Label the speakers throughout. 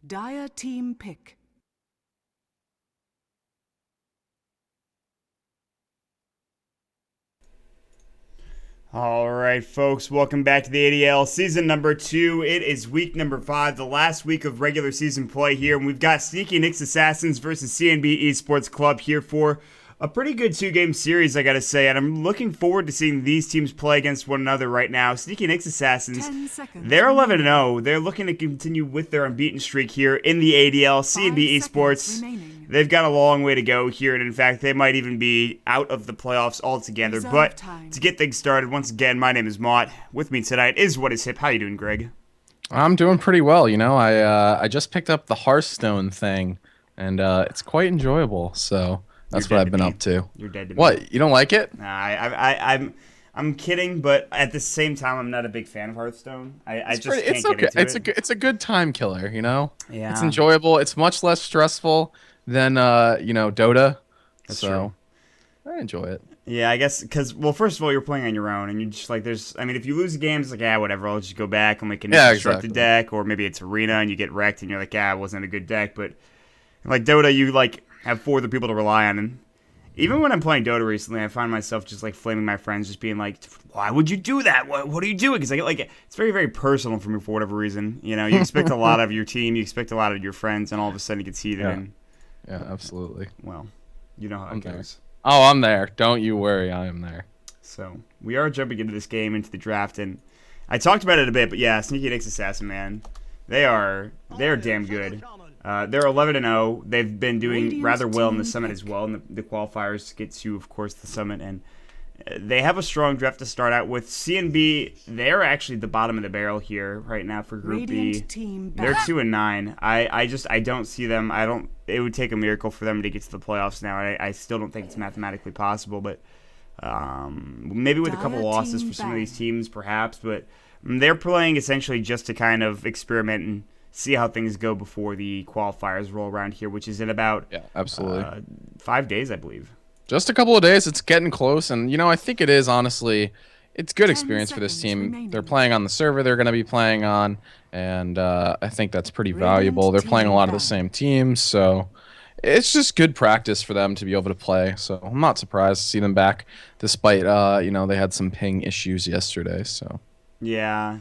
Speaker 1: Dire team pick.
Speaker 2: All right, folks, welcome back to the ADL season number 2. It is week number 5, the last week of regular season play here, and we've got Sneaky Nick's Assassins versus CNB Esports Club here for a pretty good 2-game series, I gotta say, and I'm looking forward to seeing these teams play against one another right now. Sneaky Nick's Assassins, they're 11-0. They're looking to continue with their unbeaten streak here in the ADL. CNB Esports, they've got a long way to go here, and in fact, they might even be out of the playoffs altogether. But to get things started, once again, my name is Mott. With me tonight is What Is Hip. How you doing, Greg?
Speaker 3: I'm doing pretty well. You know, I just picked up the Hearthstone thing, and it's quite enjoyable. So that's what I've been up to.
Speaker 2: You're dead to me.
Speaker 3: What? You don't like it?
Speaker 2: Nah, I'm kidding, but at the same time, I'm not a big fan of Hearthstone. I just can't get into it.
Speaker 3: It's a good time killer. You know.
Speaker 2: Yeah.
Speaker 3: It's enjoyable. It's much less stressful than Dota.
Speaker 2: That's
Speaker 3: so
Speaker 2: true.
Speaker 3: I enjoy it.
Speaker 2: Yeah, I guess because, well, first of all, you're playing on your own, and you just like if you lose a game, it's like, yeah, whatever, I'll just go back and make a constructed deck, or maybe it's arena and you get wrecked and you're like, yeah, it wasn't a good deck. But like Dota, you like have 4 other people to rely on, and even when I'm playing Dota recently, I find myself just like flaming my friends, just being like, why would you do that? What are you doing? Because I get like it's very, very personal for me for whatever reason. You know, you expect a lot of your team, you expect a lot of your friends, and all of a sudden it gets heated. And
Speaker 3: yeah, absolutely.
Speaker 2: Well, you know how it goes.
Speaker 3: Oh, I'm there. Don't you worry, I am there.
Speaker 2: So we are jumping into this game, into the draft, and I talked about it a bit, but yeah, Sneaky Nick's Assassin, man, they're damn good. They're 11-0. They've been doing rather well in the summit as well, and the qualifiers get to, of course, the summit, and they have a strong draft to start out with. CNB, they're actually the bottom of the barrel here right now for Group B. They're 2-9. I don't see them. It would take a miracle for them to get to the playoffs now. I still don't think it's mathematically possible, but maybe with a couple losses for some of these teams, perhaps. But they're playing essentially just to kind of experiment and see how things go before the qualifiers roll around here, which is in about 5 days, I believe.
Speaker 3: Just a couple of days. It's getting close, and I think it is, honestly, it's good experience for this team. They're playing on the server they're going to be playing on, and I think that's pretty valuable. They're playing a lot of the same teams, so it's just good practice for them to be able to play. So I'm not surprised to see them back, despite they had some ping issues yesterday. So
Speaker 2: yeah,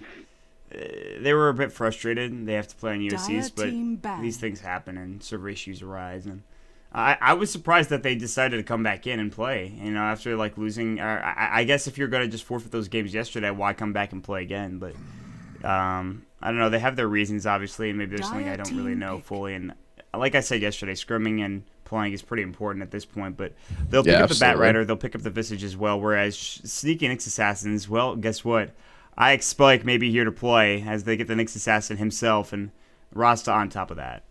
Speaker 2: they were a bit frustrated. They have to play on USCs, but these things happen and server issues arise, and I was surprised that they decided to come back in and play. After like losing. I guess if you're gonna just forfeit those games yesterday, why come back and play again? But I don't know. They have their reasons, obviously, and maybe there's something I don't really know fully. And like I said yesterday, scrimming and playing is pretty important at this point. But they'll pick up the Bat Rider, they'll pick up the Visage as well. Whereas Sneaky Nick's Assassins, well, guess what? IX Spike may be here to play as they get the Nick's Assassin himself and Rasta on top of that.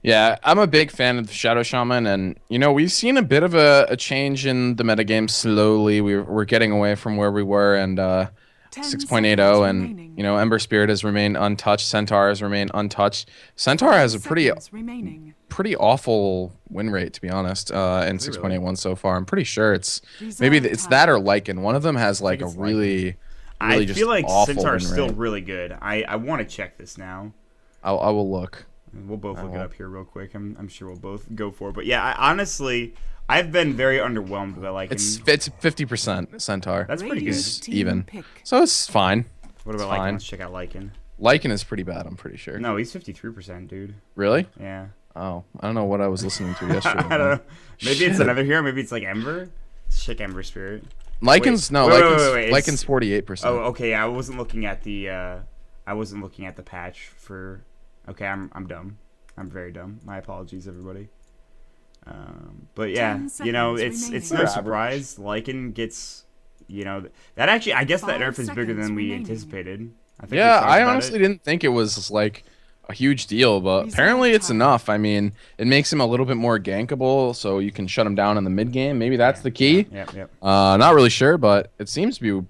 Speaker 3: Yeah, I'm a big fan of the Shadow Shaman, and we've seen a bit of a change in the metagame slowly. We're getting away from where we were, and 6.80, and Ember Spirit has remained untouched. Centaur has remained untouched. Centaur has a pretty awful win rate, to be honest, in 6.81 so far. I'm pretty sure it's that or Lycan. One of them has like a really
Speaker 2: I feel like Centaur is still really good. I want to check this now.
Speaker 3: I will look.
Speaker 2: We'll both look it up here real quick. I'm sure we'll both go for it. But yeah, honestly, I've been very underwhelmed by Lycan.
Speaker 3: It's 50% Centaur.
Speaker 2: That's pretty good.
Speaker 3: Even. So it's fine.
Speaker 2: What about Lycan? Let's check out Lycan.
Speaker 3: Lycan is pretty bad, I'm pretty sure.
Speaker 2: No, he's 53%, dude.
Speaker 3: Really?
Speaker 2: Yeah.
Speaker 3: Oh, I don't know what I was listening to yesterday.
Speaker 2: I don't know. Maybe it's another hero. Maybe it's like Ember. Let's check Ember Spirit.
Speaker 3: Lycan's Lycan's 48%.
Speaker 2: Oh, okay. I wasn't looking at the patch for. Okay, I'm dumb. I'm very dumb. My apologies, everybody. But yeah, it's no surprise. Lycan gets, that actually, I guess that nerf is bigger than we anticipated.
Speaker 3: I honestly didn't think it was like a huge deal, but apparently it's enough. I mean, it makes him a little bit more gankable, so you can shut him down in the mid game. Maybe that's the key.
Speaker 2: Yep.
Speaker 3: Not really sure, but it seems to be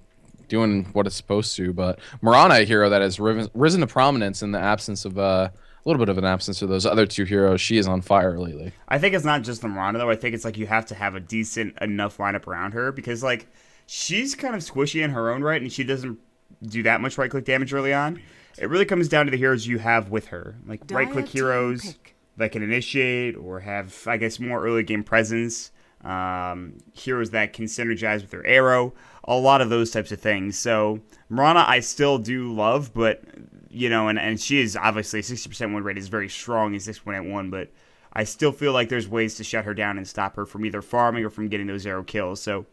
Speaker 3: doing what it's supposed to. But Mirana, a hero that has risen to prominence in the absence of a little bit of an absence of those other two heroes. She is on fire lately.
Speaker 2: I think it's not just the Mirana, though. I think it's like you have to have a decent enough lineup around her, because like she's kind of squishy in her own right, and she doesn't do that much right-click damage early on. It really comes down to the heroes you have with her. Like right-click heroes that can initiate or have, I guess, more early game presence. Heroes that can synergize with their arrow. A lot of those types of things. So Mirana I still do love, but, you know, and she is obviously a 60% win rate is very strong in 6.81, but I still feel like there's ways to shut her down and stop her from either farming or from getting those arrow kills. So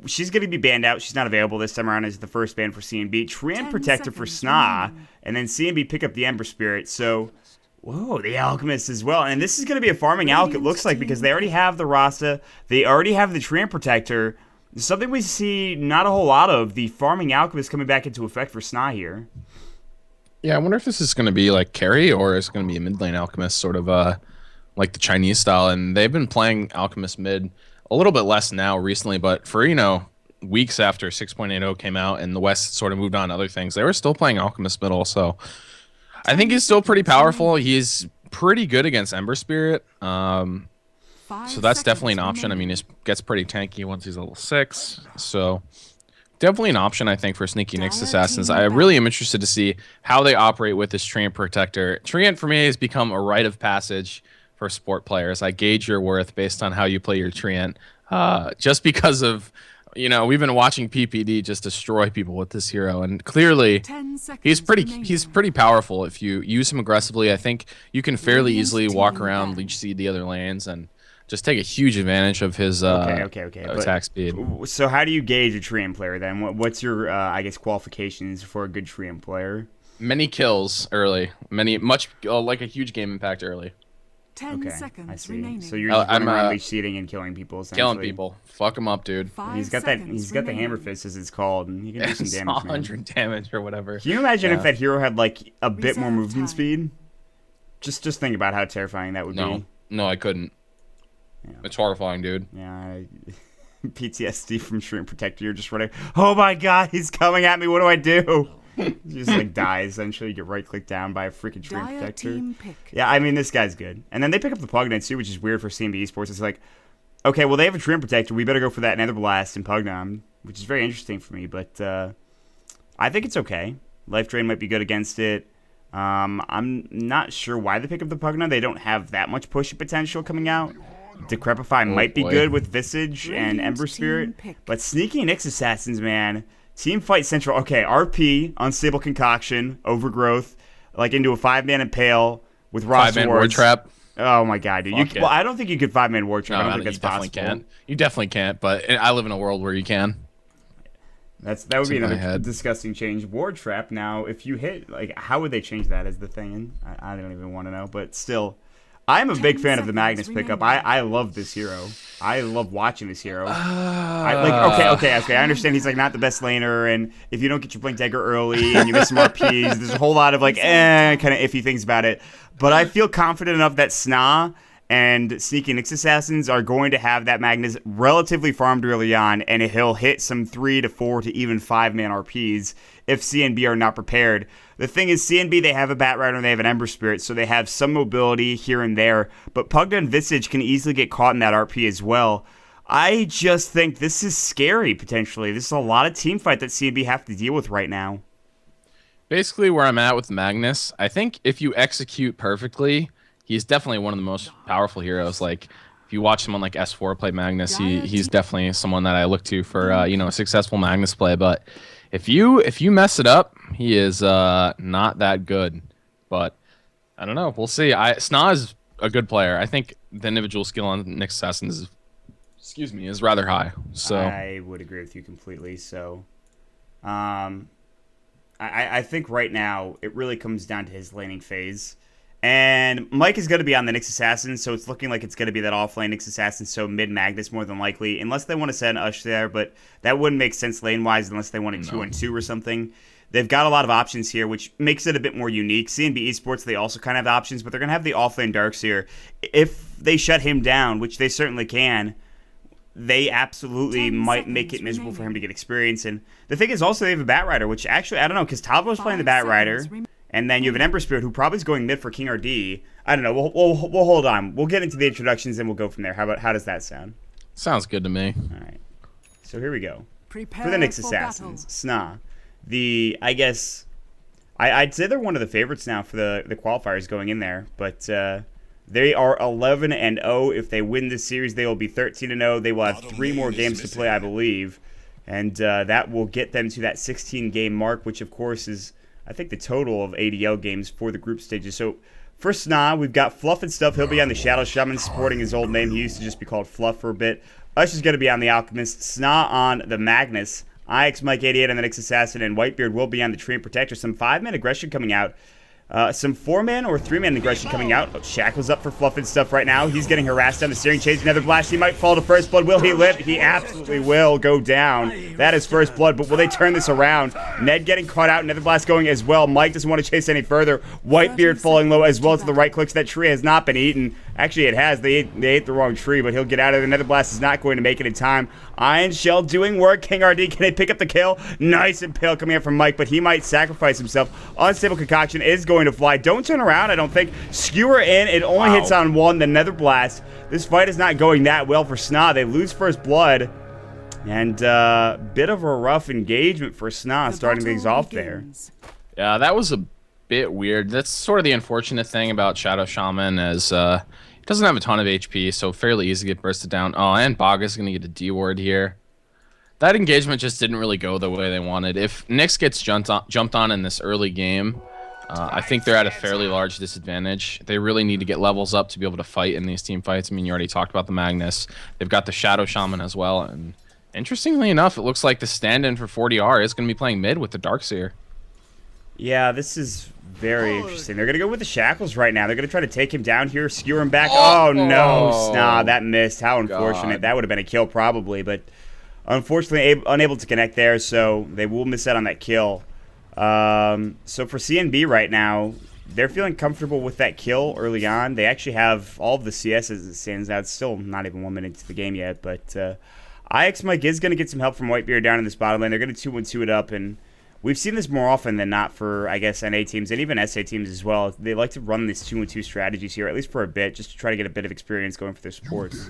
Speaker 2: she's going to be banned out. She's not available this time around as the first ban for CNB. Treant Protector for Sna, and then CNB pick up the Ember Spirit. So, whoa, the Alchemist as well. And this is going to be a farming Alch, it looks like, because they already have the Rasta. They already have the Treant Protector. Something we see not a whole lot of, the farming Alchemist coming back into effect for Sna here.
Speaker 3: Yeah, I wonder if this is going to be like carry or is it going to be a mid lane Alchemist, sort of like the Chinese style. And they've been playing Alchemist mid a little bit less now recently, but for, you know, weeks after 6.80 came out and the West sort of moved on to other things, they were still playing Alchemist middle. So I think he's still pretty powerful. He's pretty good against Ember Spirit. So that's definitely an option. I mean, he gets pretty tanky once he's level 6. So definitely an option, I think, for Sneaky Nyx Assassins. I really am interested to see how they operate with this Treant Protector. Treant, for me, has become a rite of passage for sport players. I gauge your worth based on how you play your Treant. Just because of, you know, we've been watching PPD just destroy people with this hero, and clearly he's pretty powerful if you use him aggressively. I think you can fairly easily walk around, leech seed the other lanes, and just take a huge advantage of his attack speed.
Speaker 2: So how do you gauge a Treant player then? What's your, I guess, qualifications for a good Treant player?
Speaker 3: Many kills early. Like a huge game impact early.
Speaker 1: 10 seconds
Speaker 2: I see.
Speaker 1: remaining.
Speaker 2: So you're just running around leech seeding and killing people, essentially.
Speaker 3: Killing people. Fuck them up, dude.
Speaker 2: He's got the hammer fist, as it's called, and he can do some damage.
Speaker 3: 100 damage or whatever.
Speaker 2: Can you imagine if that hero had like a bit more movement speed? Just think about how terrifying that would be.
Speaker 3: No, I couldn't. Yeah. It's horrifying, dude.
Speaker 2: Yeah, PTSD from Treant Protector. You're just running. Oh my god, he's coming at me. What do I do? He just like dies. Eventually, you get right clicked down by a freaking Treant Protector. Yeah, I mean, this guy's good. And then they pick up the Pugnant too, which is weird for CNB Esports. It's like, okay, well, they have a Treant Protector. We better go for that Nether Blast and Pugnant, which is very interesting for me. But I think it's okay. Life Drain might be good against it. I'm not sure why they pick up the Pugnant. They don't have that much push potential coming out. Decrepify might be good with Visage and Ember Spirit, but Sneaky Nyx Assassins, man. Team Fight Central. Okay, RP, Unstable Concoction, Overgrowth, like into a 5-man Impale with roster
Speaker 3: 5-man Ward Trap.
Speaker 2: Oh my god, dude. Well, I don't think you could 5-man Ward Trap.
Speaker 3: No,
Speaker 2: I don't think that's possible.
Speaker 3: Can't. You definitely can't, but I live in a world where you can.
Speaker 2: That would be another disgusting change. Ward Trap, now, if you hit, like, how would they change that as the thing? I don't even want to know, but still. I'm a big fan of the Magnus pickup. I love this hero. I love watching this hero. Okay. I understand he's like not the best laner, and if you don't get your Blink Dagger early and you miss some RPs, there's a whole lot of like kind of iffy things about it. But I feel confident enough that Sna and Sneaky Nyx Assassins are going to have that Magnus relatively farmed early on, and he'll hit some 3 to 4 to even 5-man RPs if CNB are not prepared. The thing is, CNB, they have a Bat Rider and they have an Ember Spirit, so they have some mobility here and there, but Pugna and Visage can easily get caught in that RP as well. I just think this is scary, potentially. This is a lot of team fight that CNB have to deal with right now.
Speaker 3: Basically, where I'm at with Magnus, I think if you execute perfectly, he's definitely one of the most powerful heroes. Like, if you watch someone like S4 play Magnus, he's definitely someone that I look to for a successful Magnus play. But if you mess it up, he is not that good. But I don't know. We'll see. Sna is a good player. I think the individual skill on Nyx Assassins is rather high. So
Speaker 2: I would agree with you completely. So I think right now it really comes down to his laning phase. And Mike is going to be on the Nyx Assassin, so it's looking like it's going to be that off-lane Nyx Assassin, so mid-Magnus more than likely, unless they want to send Ush there, but that wouldn't make sense lane-wise unless they wanted 2-on-2 or something. They've got a lot of options here, which makes it a bit more unique. CNB Esports, they also kind of have options, but they're going to have the off-lane Darkseer. If they shut him down, which they certainly can, they absolutely might make it miserable for him to get experience. And the thing is also they have a Bat Rider, which actually, I don't know, because Talbot's playing the Bat Rider. And then you have an Ember Spirit who probably is going mid for King RD. I don't know. We'll hold on. We'll get into the introductions and we'll go from there. How does that sound?
Speaker 3: Sounds good to me.
Speaker 2: All right. So here we go. For the Nyx Assassins, Sna. I guess I'd say they're one of the favorites now for the qualifiers going in there, but they are 11-0. If they win this series, they will be 13-0. They will have 3 more games to play, I believe, and that will get them to that 16-game mark, which of course is, I think, the total of ADL games for the group stages. So for Sna, we've got Fluff and Stuff. He'll be on the Shadow Shaman, supporting his old name. He used to just be called Fluff for a bit. Ush is going to be on the Alchemist, Sna on the Magnus, IX Mike 88 on the Nyx Assassin, and Whitebeard will be on the Treant Protector. Some 5-man aggression coming out. Some 4-man or 3-man aggression coming out. Oh, Shackle's up for Fluff and Stuff right now. He's getting harassed down the Searing Chains. Another blast. He might fall to first blood. Will he live? He absolutely will go down. That is first blood, but will they turn this around? Ned getting caught out. Another blast going as well. Mike doesn't want to chase any further. Whitebeard falling low as well to the right clicks. That tree has not been eaten. Actually, it has. They ate the wrong tree, but he'll get out of it. Another blast is not going to make it in time. Iron Shell doing work. King RD, can they pick up the kill? Nice impale coming out from Mike, but he might sacrifice himself. Unstable Concoction is going to fly. Don't turn around, I don't think. Skewer in. It only hits on one. The Nether Blast. This fight is not going that well for Sna. They lose first blood. And bit of a rough engagement for Sna starting things off there.
Speaker 3: Yeah, that was a bit weird. That's sort of the unfortunate thing about Shadow Shaman, as he doesn't have a ton of HP, so fairly easy to get bursted down. Oh, and Baga's going to get a D-ward here. That engagement just didn't really go the way they wanted. If Nyx gets jumped on in this early game, I think they're at a fairly large disadvantage. They really need to get levels up to be able to fight in these team fights. I mean, you already talked about the Magnus. They've got the Shadow Shaman as well, and interestingly enough, it looks like the stand-in for 40R is going to be playing mid with the Darkseer.
Speaker 2: Yeah, this is very interesting. They're going to go with the Shackles right now. They're going to try to take him down here, skewer him back. Oh no, Sna, that missed. How unfortunate. God. That would have been a kill probably, but unfortunately unable to connect there, so they will miss out on that kill. So for CNB right now, they're feeling comfortable with that kill early on. They actually have all of the CS as it stands out. It's still not even 1 minute into the game yet, but IX Mike is going to get some help from Whitebeard down in this bottom lane. They're going to 2-1-2 it up, and we've seen this more often than not for, I guess, NA teams and even SA teams as well. They like to run these 2-1-2 strategies here, at least for a bit, just to try to get a bit of experience going for their supports.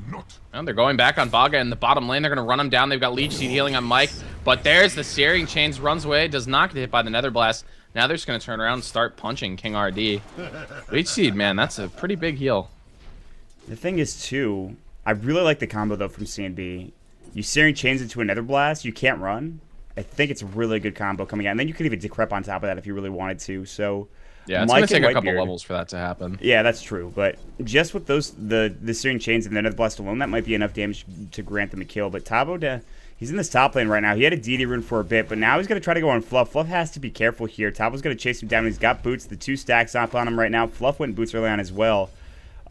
Speaker 3: And they're going back on Baga in the bottom lane. They're going to run him down. They've got Leech Seed healing on Mike, but there's the Searing Chains, runs away, does not get hit by the Nether Blast. Now they're just going to turn around and start punching King RD. Leech Seed, man, that's a pretty big heal.
Speaker 2: The thing is, too, I really like the combo, though, from CNB. You Searing Chains into a Nether Blast, you can't run. I think it's a really good combo coming out. And then you could even decrep on top of that if you really wanted to. So
Speaker 3: yeah, it's going to take a couple levels for that to happen.
Speaker 2: Yeah, that's true. But just with those the Searing Chains and the Nether Blast alone, that might be enough damage to grant them a kill. But Tabo, he's in this top lane right now. He had a DD rune for a bit, but now he's going to try to go on Fluff. Fluff has to be careful here. Tabo's going to chase him down. He's got boots. The 2 stacks up on him right now. Fluff went boots early on as well.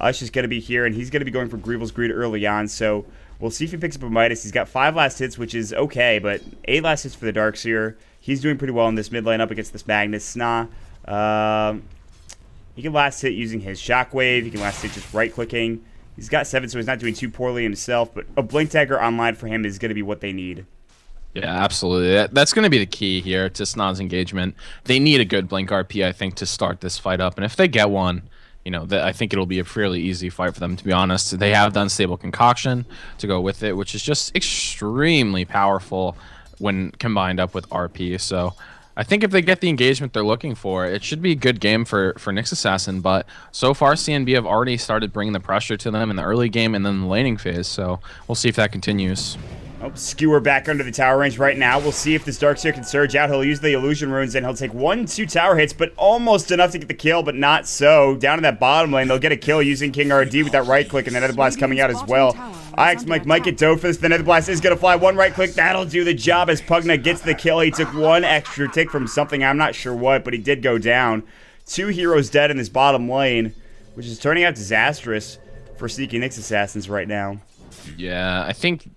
Speaker 2: Ush is going to be here, and he's going to be going for Greevil's Greed early on. So we'll see if he picks up a Midas. He's got 5 last hits, which is okay, but 8 last hits for the Darkseer. He's doing pretty well in this mid lane up against this Magnus. Sna, he can last hit using his Shockwave. He can last hit just right-clicking. He's got 7, so he's not doing too poorly himself, but a Blink Dagger online for him is going to be what they need.
Speaker 3: Yeah, absolutely. That's going to be the key here to Sna's engagement. They need a good Blink RP, I think, to start this fight up, and if they get one, you know, I think it'll be a fairly easy fight for them, to be honest. They have the Unstable Concoction to go with it, which is just extremely powerful when combined up with RP. So I think if they get the engagement they're looking for, it should be a good game for Nyx Assassin. But so far, CNB have already started bringing the pressure to them in the early game and then the laning phase. So we'll see if that continues.
Speaker 2: Oh, Skewer back under the tower range right now. We'll see if this Darkseer can surge out. He'll use the illusion runes and he'll take 1-2 tower hits, but almost enough to get the kill, but not so. Down in that bottom lane, they'll get a kill using King RD with that right click and the Nether Blast coming out as well. IX Mike might get dove for this. The Nether Blast is going to fly. 1 right click. That'll do the job as Pugna gets the kill. He took 1 extra tick from something. I'm not sure what, but he did go down. 2 heroes dead in this bottom lane, which is turning out disastrous for sneaky Nyx Assassins right now.
Speaker 3: Yeah, I think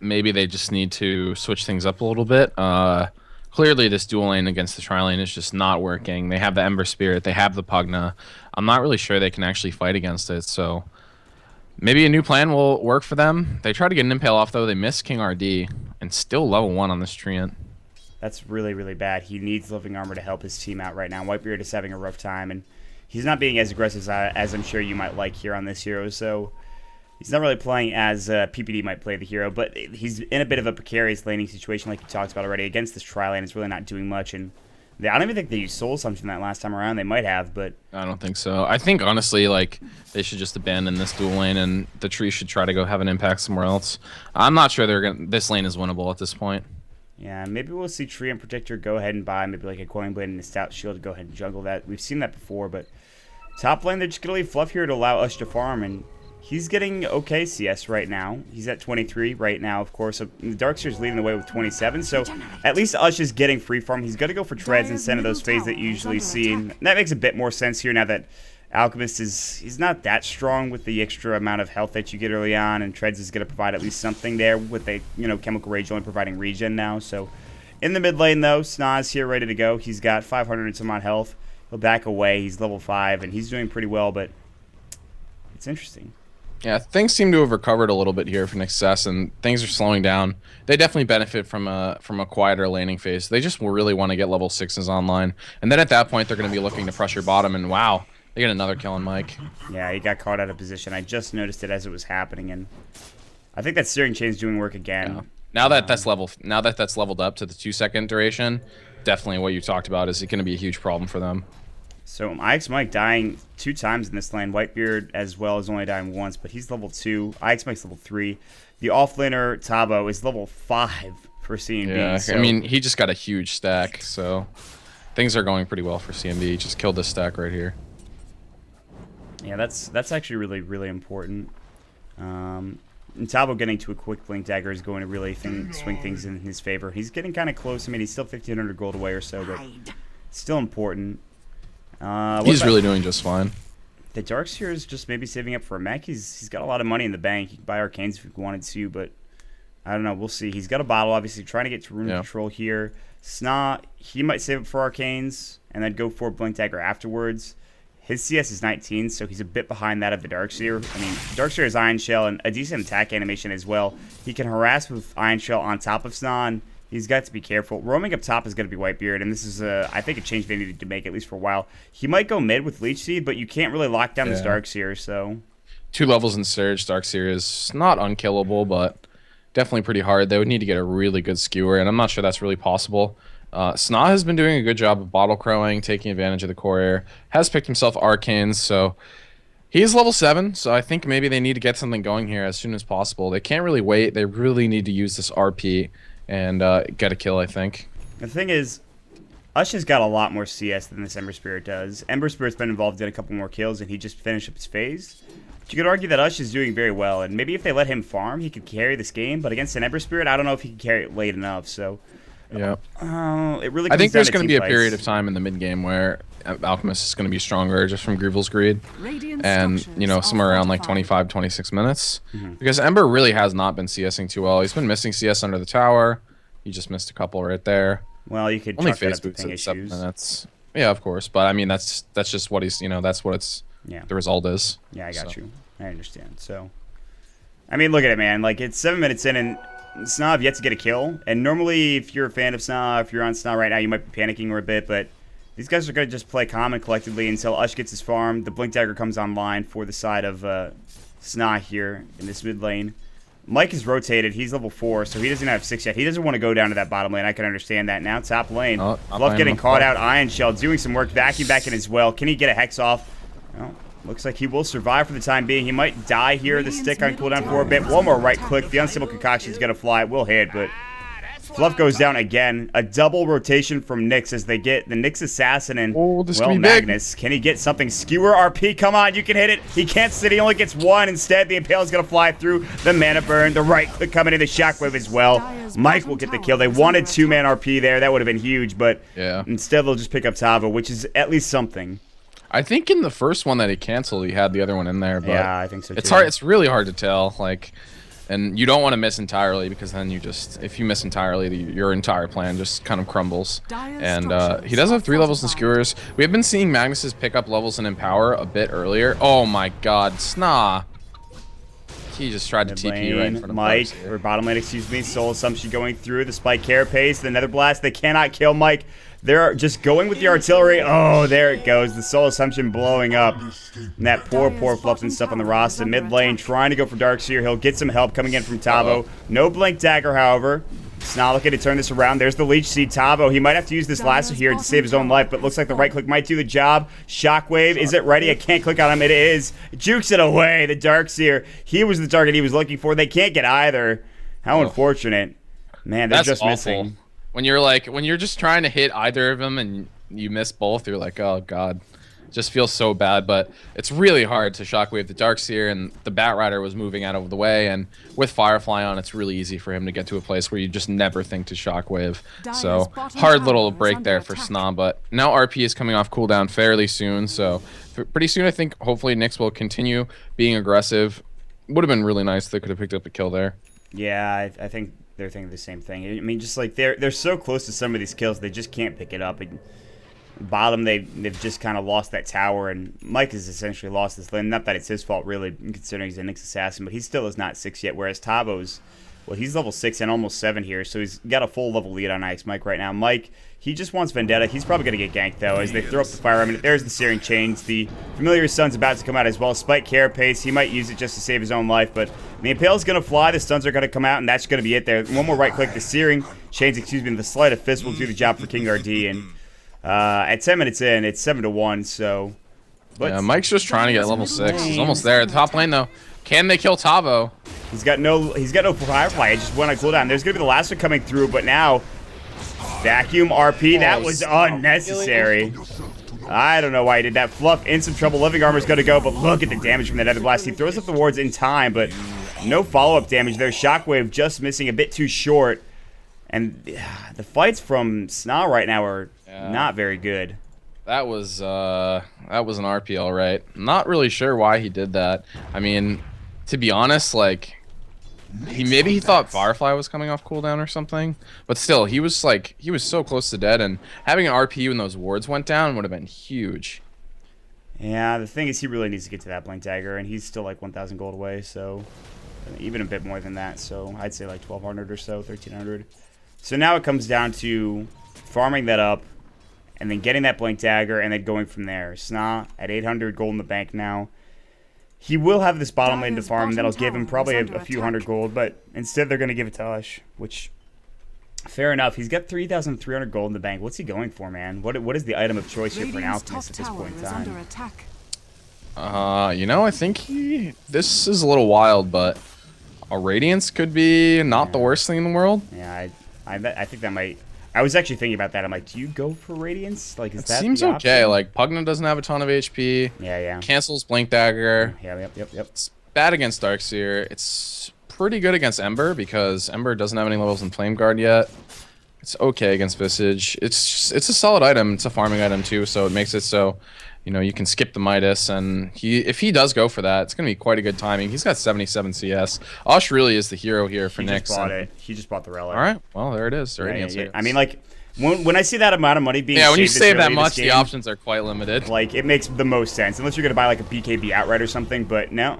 Speaker 3: maybe they just need to switch things up a little bit. Clearly, this dual lane against the tri-lane is just not working. They have the Ember Spirit. They have the Pugna. I'm not really sure they can actually fight against it, so maybe a new plan will work for them. They try to get an Impale off, though. They miss King RD, and still level 1 on this Treant.
Speaker 2: That's really, really bad. He needs Living Armor to help his team out right now. Whitebeard is having a rough time, and he's not being as aggressive as I'm sure you might like here on this hero, so He's not really playing as PPD might play the hero, but he's in a bit of a precarious laning situation like you talked about already. Against this tri-lane, it's really not doing much, and I don't even think they used Soul Assumption that last time around. They might have, but...
Speaker 3: I don't think so. I think, honestly, like, they should just abandon this dual lane, and the tree should try to go have an impact somewhere else. I'm not sure this lane is winnable at this point.
Speaker 2: Yeah, maybe we'll see Tree and Protector go ahead and buy maybe like a Coin Blade and a Stout Shield to go ahead and jungle that. We've seen that before, but top lane, they're just going to leave Fluff here to allow Ush to farm, and he's getting okay CS right now. He's at 23 right now, of course. So the Darkseer's leading the way with 27, so at least Ush is getting free farm. He's going to go for treads instead of those fades that you usually see, and that makes a bit more sense here now that Alchemist he's not that strong with the extra amount of health that you get early on, and Treads is going to provide at least something there with a, Chemical Rage only providing regen now. So in the mid lane though, Snaz here ready to go. He's got 500 and some odd health. He'll back away. He's level 5 and he's doing pretty well, but it's interesting.
Speaker 3: Yeah, things seem to have recovered a little bit here for Nexus, and things are slowing down. They definitely benefit from a quieter laning phase. They just really want to get level 6s online, and then at that point they're going to be looking to pressure bottom, and wow, they get another kill on Mike.
Speaker 2: Yeah, he got caught out of position. I just noticed it as it was happening, and I think that Searing Chain's doing work again.
Speaker 3: Yeah. Now that that's leveled up to the 2-second duration, definitely what you talked about is going to be a huge problem for them.
Speaker 2: So IX Mike dying 2 times in this lane. Whitebeard as well is only dying once, but he's level 2. IX Mike's level 3. The offlaner Tabo is level 5 for CMB.
Speaker 3: Yeah,
Speaker 2: so.
Speaker 3: I mean, he just got a huge stack, so things are going pretty well for CMB. He just killed this stack right here.
Speaker 2: Yeah, that's actually really, really important. And Tabo getting to a quick blink dagger is going to really swing things in his favor. He's getting kind of close. I mean, he's still 1,500 gold away or so, but it's still important.
Speaker 3: He's really doing just fine.
Speaker 2: The Darkseer is just maybe saving up for a mech. He's got a lot of money in the bank. He can buy Arcanes if he wanted to, but I don't know. We'll see. He's got a bottle, obviously, trying to get to rune control here. Sna, he might save it for Arcanes and then go for Blink Dagger afterwards. His CS is 19, so he's a bit behind that of the Darkseer. I mean, Darkseer has Iron Shell and a decent attack animation as well. He can harass with Iron Shell on top of Sna, and he's got to be careful. Roaming up top is going to be Whitebeard, and this is, I think, a change they needed to make, at least for a while. He might go mid with Leech Seed, but you can't really lock down this Darkseer, so... 2
Speaker 3: levels in Surge, Darkseer is not unkillable, but definitely pretty hard. They would need to get a really good skewer, and I'm not sure that's really possible. Sna has been doing a good job of bottle crowing, taking advantage of the core air, has picked himself Arcanes, so he is level 7, so I think maybe they need to get something going here as soon as possible. They can't really wait. They really need to use this RP and get a kill, I think.
Speaker 2: The thing is, Ush has got a lot more CS than this Ember Spirit does. Ember Spirit's been involved in a couple more kills, and he just finished up his phase. But you could argue that Ush is doing very well, and maybe if they let him farm, he could carry this game. But against an Ember Spirit, I don't know if he can carry it late enough, so...
Speaker 3: Yeah.
Speaker 2: It really.
Speaker 3: I think there's going to be a period of time in the mid game where Alchemist is going to be stronger just from Grievel's Greed, and somewhere around like 25, 26 minutes, because Ember really has not been CSing too well. He's been missing CS under the tower. He just missed a couple right there.
Speaker 2: Well, you could
Speaker 3: only face boots at 7 minutes. Yeah, of course, but I mean that's just what he's that's what it's the result is.
Speaker 2: Yeah, I got you. I understand. So, I mean, look at it, man. Like it's 7 minutes in and Sna have yet to get a kill, and normally if you're a fan of Sna, if you're on Sna right now, you might be panicking a bit, but these guys are going to just play calm and collectively until Ush gets his farm. The Blink Dagger comes online for the side of Sna here in this mid lane. Mike is rotated. He's level 4, so he doesn't have 6 yet. He doesn't want to go down to that bottom lane. I can understand that. Now top lane. Fluff getting caught out. Iron Shell doing some work. Vacuum back in as well. Can he get a Hex off? Well, looks like he will survive for the time being. He might die here. The stick on cooldown for a bit. One more right click. The Unstable Concoction is going to fly. It will hit, but Fluff goes down again. A double rotation from Nyx as they get the Nyx Assassin and, Magnus. Can he get something? Skewer RP, come on, you can hit it. He can't sit. He only gets 1. Instead, the Impale is going to fly through. The Mana Burn, the right click coming in, the Shockwave as well. Mike will get the kill. They wanted 2-man RP there. That would have been huge, but instead they'll just pick up Tavo, which is at least something.
Speaker 3: I think in the first one that he canceled, he had the other one in there. But
Speaker 2: yeah, I think so too.
Speaker 3: It's hard. It's really hard to tell. And you don't want to miss entirely because then if you miss entirely, your entire plan just kind of crumbles. And he does have 3 levels in skewers. We have been seeing Magnus's pick up levels in Empower a bit earlier. Oh my God, Sna! He just tried to
Speaker 2: Mid
Speaker 3: TP right in
Speaker 2: lane,
Speaker 3: front of
Speaker 2: Mike,
Speaker 3: Darkseer.
Speaker 2: or bottom lane, excuse me. Soul Assumption going through. The Spike Carapace, the Nether Blast. They cannot kill Mike. They're just going with the artillery. Oh, there it goes. The Soul Assumption blowing up. And that poor Fluff and stuff on the Rasta. Mid lane trying to go for Darkseer. He'll get some help coming in from Tavo. No Blink Dagger, however. Sna looking to turn this around. There's the Leech Seed. Tavo, he might have to use this lasso here to save his own life, but looks like the right click might do the job. Shockwave, is it ready? I can't click on him. It is. Jukes it away. The Darkseer, he was the target he was looking for. They can't get either. How unfortunate. Man, they're
Speaker 3: That's
Speaker 2: just
Speaker 3: awful.
Speaker 2: missing.
Speaker 3: When you're just trying to hit either of them and you miss both, you're like, oh god, just feels so bad. But it's really hard to Shockwave the Darkseer, and the Batrider was moving out of the way, and with Firefly on, it's really easy for him to get to a place where you just never think to Shockwave. So hard little break there for Snom, but now RP is coming off cooldown fairly soon, so pretty soon I think hopefully Nyx will continue being aggressive. Would have been really nice if they could have picked up a kill there.
Speaker 2: Yeah, I think they're thinking the same thing. I mean, just like they're so close to some of these kills, they just can't pick it up. And bottom, they've just kind of lost that tower, and Mike has essentially lost this lane. Not that it's his fault, really, considering he's a Nyx assassin, but he still is not 6 yet. Whereas Tavo's, well, he's level 6 and almost 7 here, so he's got a full level lead on Ice Mike right now. Mike, he just wants Vendetta. He's probably going to get ganked, though, as they throw up the fire. I mean, there's the Searing Chains. The Familiar Sun's about to come out as well. Spike Carapace, he might use it just to save his own life, but the Impale's going to fly. The stuns are going to come out, and that's going to be it there. One more right click. The Searing Chains, the Sleight of Fist will do the job for King RD, and at 10 minutes in, it's 7-1, so... But
Speaker 3: yeah, Mike's just trying to get level 6. He's almost there. At the top lane, though. Can they kill Tavo?
Speaker 2: He's got no Firefly. It just went on cooldown. There's going to be the last one coming through, but now... Vacuum RP, that was unnecessary. I don't know why he did that. Fluff in some trouble. Living Armor's going to go, but look at the damage from that Nether Blast. He throws up the wards in time, but no follow-up damage there. Shockwave just missing a bit too short. And the fights from Sna right now are not very good.
Speaker 3: That was an RP, all right. Not really sure why he did that. I mean, to be honest, like... Maybe he thought Firefly was coming off cooldown or something, but still, he was so close to dead, and having an RP when those wards went down would have been huge.
Speaker 2: Yeah, the thing is, he really needs to get to that Blink Dagger, and he's still like 1,000 gold away, so even a bit more than that. So I'd say like 1,200 or so, 1,300. So now it comes down to farming that up, and then getting that Blink Dagger, and then going from there. Sna at 800 gold in the bank now. He will have this bottom lane to farm that'll give him probably a few hundred gold, but instead they're going to give it to Ush, which, fair enough. He's got 3,300 gold in the bank. What's he going for, man? What is the item of choice here for an Alchemist at this point in time?
Speaker 3: You know, I think this is a little wild, but a Radiance could be not the worst thing in the world.
Speaker 2: Yeah, I think that might... I was actually thinking about that. I'm like, do you go for Radiance? Like, is that
Speaker 3: seems
Speaker 2: the
Speaker 3: okay.
Speaker 2: option?
Speaker 3: Like, Pugna doesn't have a ton of HP.
Speaker 2: Yeah.
Speaker 3: Cancels Blink Dagger.
Speaker 2: Yeah, yep.
Speaker 3: It's bad against Darkseer. It's pretty good against Ember because Ember doesn't have any levels in Flame Guard yet. It's okay against Visage. It's a solid item. It's a farming item too, so it makes it so, you know, you can skip the Midas, and if he does go for that, it's gonna be quite a good timing. He's got 77 CS. Osh really is the hero here for Nyx.
Speaker 2: He just bought the Relic.
Speaker 3: All right, well there it is.
Speaker 2: Yeah. I mean, like when I see that amount of money being
Speaker 3: when you
Speaker 2: saved
Speaker 3: save that
Speaker 2: early in
Speaker 3: much,
Speaker 2: this
Speaker 3: the
Speaker 2: game,
Speaker 3: options are quite limited.
Speaker 2: Like, it makes the most sense unless you're gonna buy like a BKB outright or something. But no,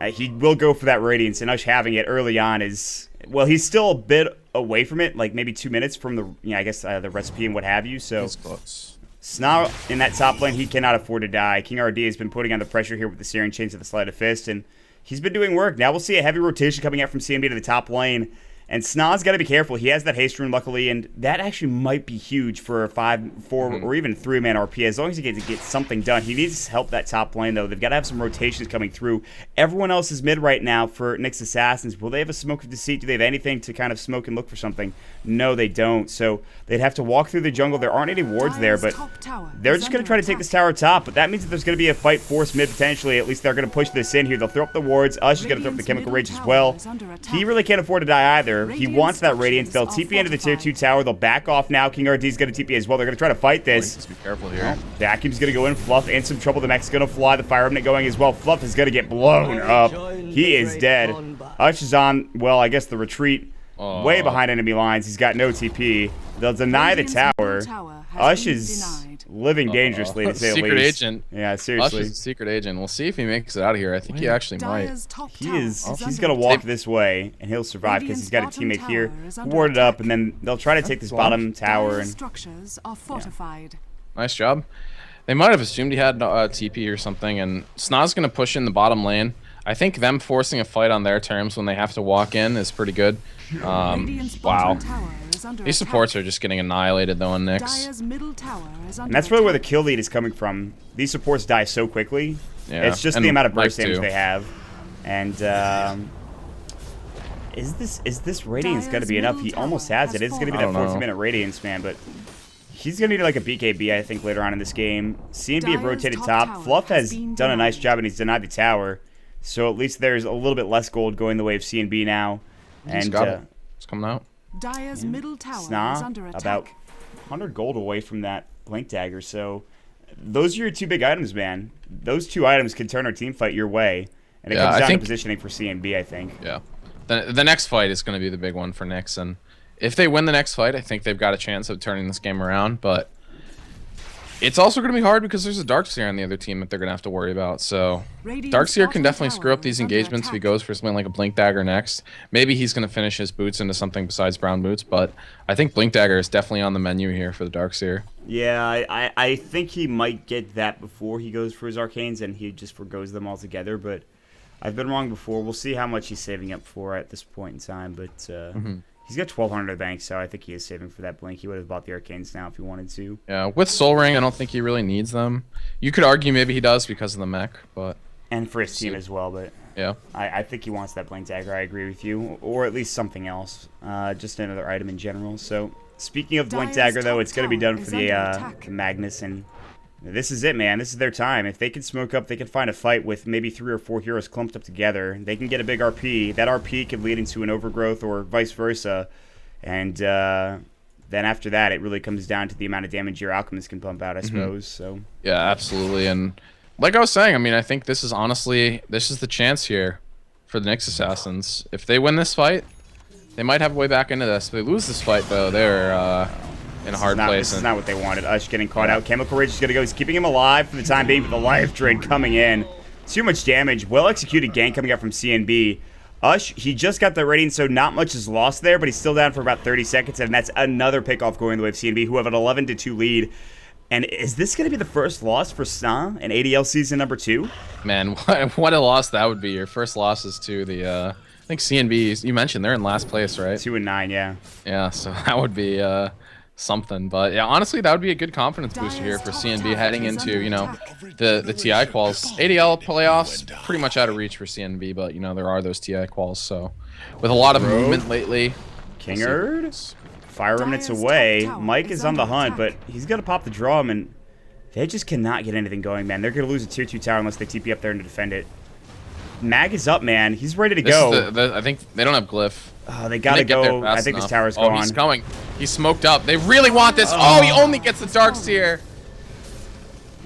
Speaker 2: he will go for that Radiance, and Ush having it early on is, well, he's still a bit away from it, like maybe 2 minutes from the, I guess the recipe and what have you. So
Speaker 3: He's close.
Speaker 2: Sna in that top lane, he cannot afford to die. King RD has been putting on the pressure here with the Searing Chains of the Sleight of Fist, and he's been doing work. Now we'll see a heavy rotation coming out from CMB to the top lane, and Sna's got to be careful. He has that haste rune, luckily, and that actually might be huge for a 5, 4, or even 3-man RP. As long as he gets to get something done. He needs to help that top lane, though. They've got to have some rotations coming through. Everyone else is mid right now for Nyx Assassins. Will they have a Smoke of Deceit? Do they have anything to kind of smoke and look for something? No, they don't. So they'd have to walk through the jungle. There aren't any wards there, but they're just going to try to take this tower top. But that means that there's going to be a fight force mid, potentially. At least they're going to push this in here. They'll throw up the wards. Ush is going to throw up the Chemical Rage as well. He really can't afford to die either. He wants that Radiance. They'll TP into the tier 2 tower. They'll back off now. King RD's going to TP as well. They're going to try to fight this.
Speaker 3: Just be careful here.
Speaker 2: Vacuum's going to go in. Fluff in some trouble. The mech's going to fly. The Fire Remnant going as well. Fluff is going to get blown up. He is dead. Ush is on, well, I guess the retreat. Way behind enemy lines. He's got no TP. They'll deny the tower. Ush is living dangerously to say the
Speaker 3: Secret
Speaker 2: least.
Speaker 3: agent.
Speaker 2: Yeah,
Speaker 3: Ush
Speaker 2: seriously.
Speaker 3: is a secret agent. We'll see if he makes it out of here. I think he actually might.
Speaker 2: He is. He's gonna walk this way, and he'll survive because he's got a teammate here who warded up, and then they'll try to take this bottom tower. And
Speaker 1: structures are fortified.
Speaker 3: Nice job. They might have assumed he had TP or something, and Sna's gonna push in the bottom lane. I think them forcing a fight on their terms when they have to walk in is pretty good. Wow. These supports are just getting annihilated though on Nyx.
Speaker 2: And that's really where the kill lead is coming from. These supports die so quickly.
Speaker 3: Yeah.
Speaker 2: It's just the amount of burst
Speaker 3: Mike
Speaker 2: damage
Speaker 3: too.
Speaker 2: they have. And is this Radiance gonna be enough? He almost has it. It's gonna be that 14-minute Radiance, man, but he's gonna need like a BKB, I think, later on in this game. CNB have rotated top. Fluff has done a nice job and he's denied the tower. So at least there's a little bit less gold going the way of CNB now. And
Speaker 3: it's coming out.
Speaker 1: Dire's middle tower is
Speaker 2: Sna
Speaker 1: under attack.
Speaker 2: about 100 gold away from that Blink Dagger. So those are your two big items, man. Those two items can turn our team fight your way. And it comes down to positioning for CNB, I think.
Speaker 3: Yeah. The next fight is going to be the big one for Nyx. And if they win the next fight, I think they've got a chance of turning this game around. But it's also going to be hard because there's a Darkseer on the other team that they're going to have to worry about. So Darkseer can definitely screw up these engagements if he goes for something like a Blink Dagger next. Maybe he's going to finish his boots into something besides brown boots, but I think Blink Dagger is definitely on the menu here for the Darkseer.
Speaker 2: Yeah, I think he might get that before he goes for his Arcanes and he just forgoes them altogether, but I've been wrong before. We'll see how much he's saving up for at this point in time, but he's got 1,200 in the bank, so I think he is saving for that Blink. He would have bought the Arcanes now if he wanted to.
Speaker 3: Yeah, with Soul Ring, I don't think he really needs them. You could argue maybe he does because of the mech, but...
Speaker 2: And for his team as well, but
Speaker 3: yeah,
Speaker 2: I think he wants that Blink Dagger. I agree with you, or at least something else, just another item in general. So speaking of Blink Dagger, though, it's going to be done for the Magnus, and this is it, man. This is their time. If they can smoke up, they can find a fight with maybe 3 or 4 heroes clumped up together. They can get a big RP. That RP could lead into an overgrowth or vice versa, and then after that, it really comes down to the amount of damage your Alchemist can pump out, I suppose. So
Speaker 3: yeah, absolutely. And like I was saying, I mean, I think this is honestly, this is the chance here for the Nyx Assassins. If they win this fight, they might have a way back into this. If they lose this fight, though, they're in a hard place.
Speaker 2: This is not what they wanted. Ush getting caught out. Chemical Rage is going to go. He's keeping him alive for the time being, but the Life Drain coming in. Too much damage. Well-executed gank coming out from CNB. Ush, he just got the rating, so not much is lost there, but he's still down for about 30 seconds, and that's another pickoff going the way of CNB, who have an 11-2 lead. And is this going to be the first loss for Sna in ADL season number 2?
Speaker 3: Man, what a loss that would be. Your first losses to the, I think CNB, you mentioned they're in last place, right?
Speaker 2: 2-9, yeah.
Speaker 3: Yeah, so that would be something. But yeah, honestly, that would be a good confidence booster here for CNB heading into, you know, the TI quals. ADL playoffs, pretty much out of reach for CNB, but, you know, there are those TI quals. So with a lot of movement lately.
Speaker 2: Kingerd? 5 minutes away. Mike is on the hunt, but he's going to pop the drum, and they just cannot get anything going, man. They're going to lose a tier 2 tower unless they TP up there and defend it. Mag is up, man. He's ready to go.
Speaker 3: I think they don't have Glyph.
Speaker 2: Oh, they got to go. I think this tower's gone.
Speaker 3: Oh, he's coming. He's smoked up. They really want this. Oh, he only gets the Darkseer.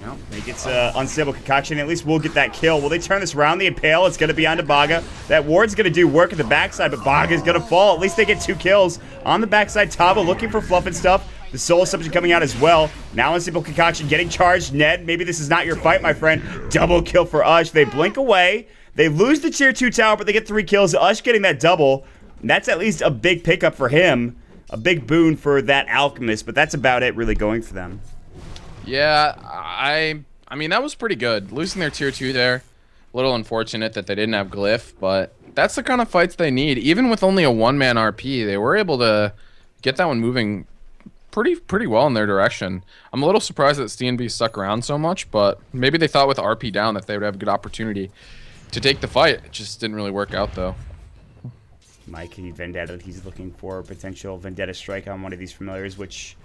Speaker 2: Well, he gets Unstable Concoction. At least we'll get that kill. Will they turn this around? The Impale, it's going to be onto Baga. That ward's going to do work at the backside, but Baga's going to fall. At least they get 2 kills. On the backside, Taba looking for Fluff and stuff. The Soul Subject coming out as well. Now Unstable Concoction getting charged. Ned, maybe this is not your fight, my friend. Double kill for Ush. They blink away. They lose the tier 2 tower, but they get 3 kills. Ush getting that double. That's at least a big pickup for him. A big boon for that Alchemist, but that's about it really going for them.
Speaker 3: Yeah, I mean, that was pretty good. Losing their tier 2 there. A little unfortunate that they didn't have Glyph, but that's the kind of fights they need. Even with only a 1-man RP, they were able to get that one moving pretty well in their direction. I'm a little surprised that CNB stuck around so much, but maybe they thought with RP down that they would have a good opportunity to take the fight. It just didn't really work out, though.
Speaker 2: Mikey Vendetta, he's looking for a potential Vendetta strike on one of these familiars, which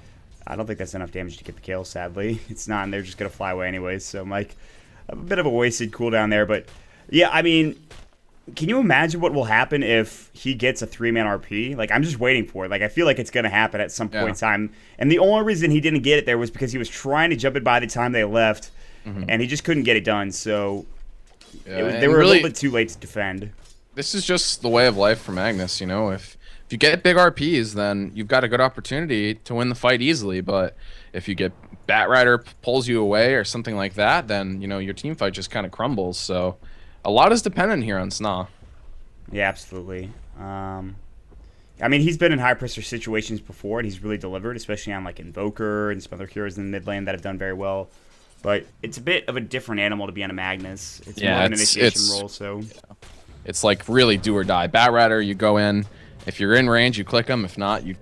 Speaker 2: I don't think that's enough damage to get the kill, sadly. It's not, and they're just going to fly away anyways. So, Mike, a bit of a wasted cooldown there. But, yeah, I mean, can you imagine what will happen if he gets a 3-man RP? Like, I'm just waiting for it. Like, I feel like it's going to happen at some point in time. And the only reason he didn't get it there was because he was trying to jump it by the time they left, and he just couldn't get it done. So, they were really a little bit too late to defend.
Speaker 3: This is just the way of life for Magnus, you know. If If you get big RPs, then you've got a good opportunity to win the fight easily. But if you get Batrider pulls you away or something like that, then your team fight just kind of crumbles. So a lot is dependent here on Sna.
Speaker 2: Yeah, absolutely. I mean, he's been in high pressure situations before, and he's really delivered, especially on like Invoker and some other heroes in the mid lane that have done very well. But it's a bit of a different animal to be on a Magnus. It's more of an initiation role, so
Speaker 3: it's like really do or die. Batrider, you go in. If you're in range, you click him. If not, you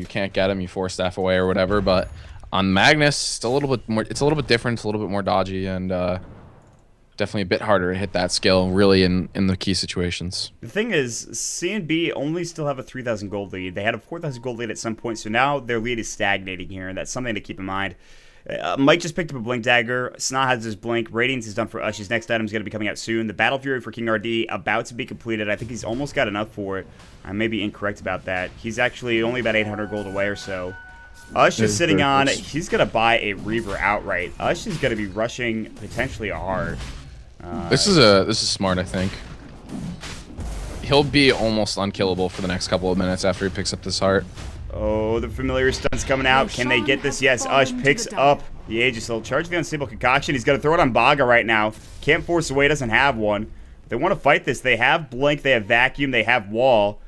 Speaker 3: can't get him. You force staff away or whatever. But on Magnus, it's a little bit more. It's a little bit different. It's a little bit more dodgy, and definitely a bit harder to hit that skill really in the key situations.
Speaker 2: The thing is, CNB only still have a 3,000 gold lead. They had a 4,000 gold lead at some point, so now their lead is stagnating here, and that's something to keep in mind. Mike just picked up a Blink Dagger. Sna has his Blink. Radiance is done for Ush. His next item is going to be coming out soon. The Battle Fury for King RD about to be completed. I think he's almost got enough for it. I may be incorrect about that. He's actually only about 800 gold away or so. Ush is sitting on. He's going to buy a Reaver outright. Ush is going to be rushing potentially a heart.
Speaker 3: This is smart, I think. He'll be almost unkillable for the next couple of minutes after he picks up this heart.
Speaker 2: Oh, the familiar stun's coming out. Can they get this? Yes, Ush picks up the Aegisil. Charge the Unstable Concoction. He's going to throw it on Baga right now. Can't force away, doesn't have one. They want to fight this. They have Blink, they have Vacuum, they have Wall.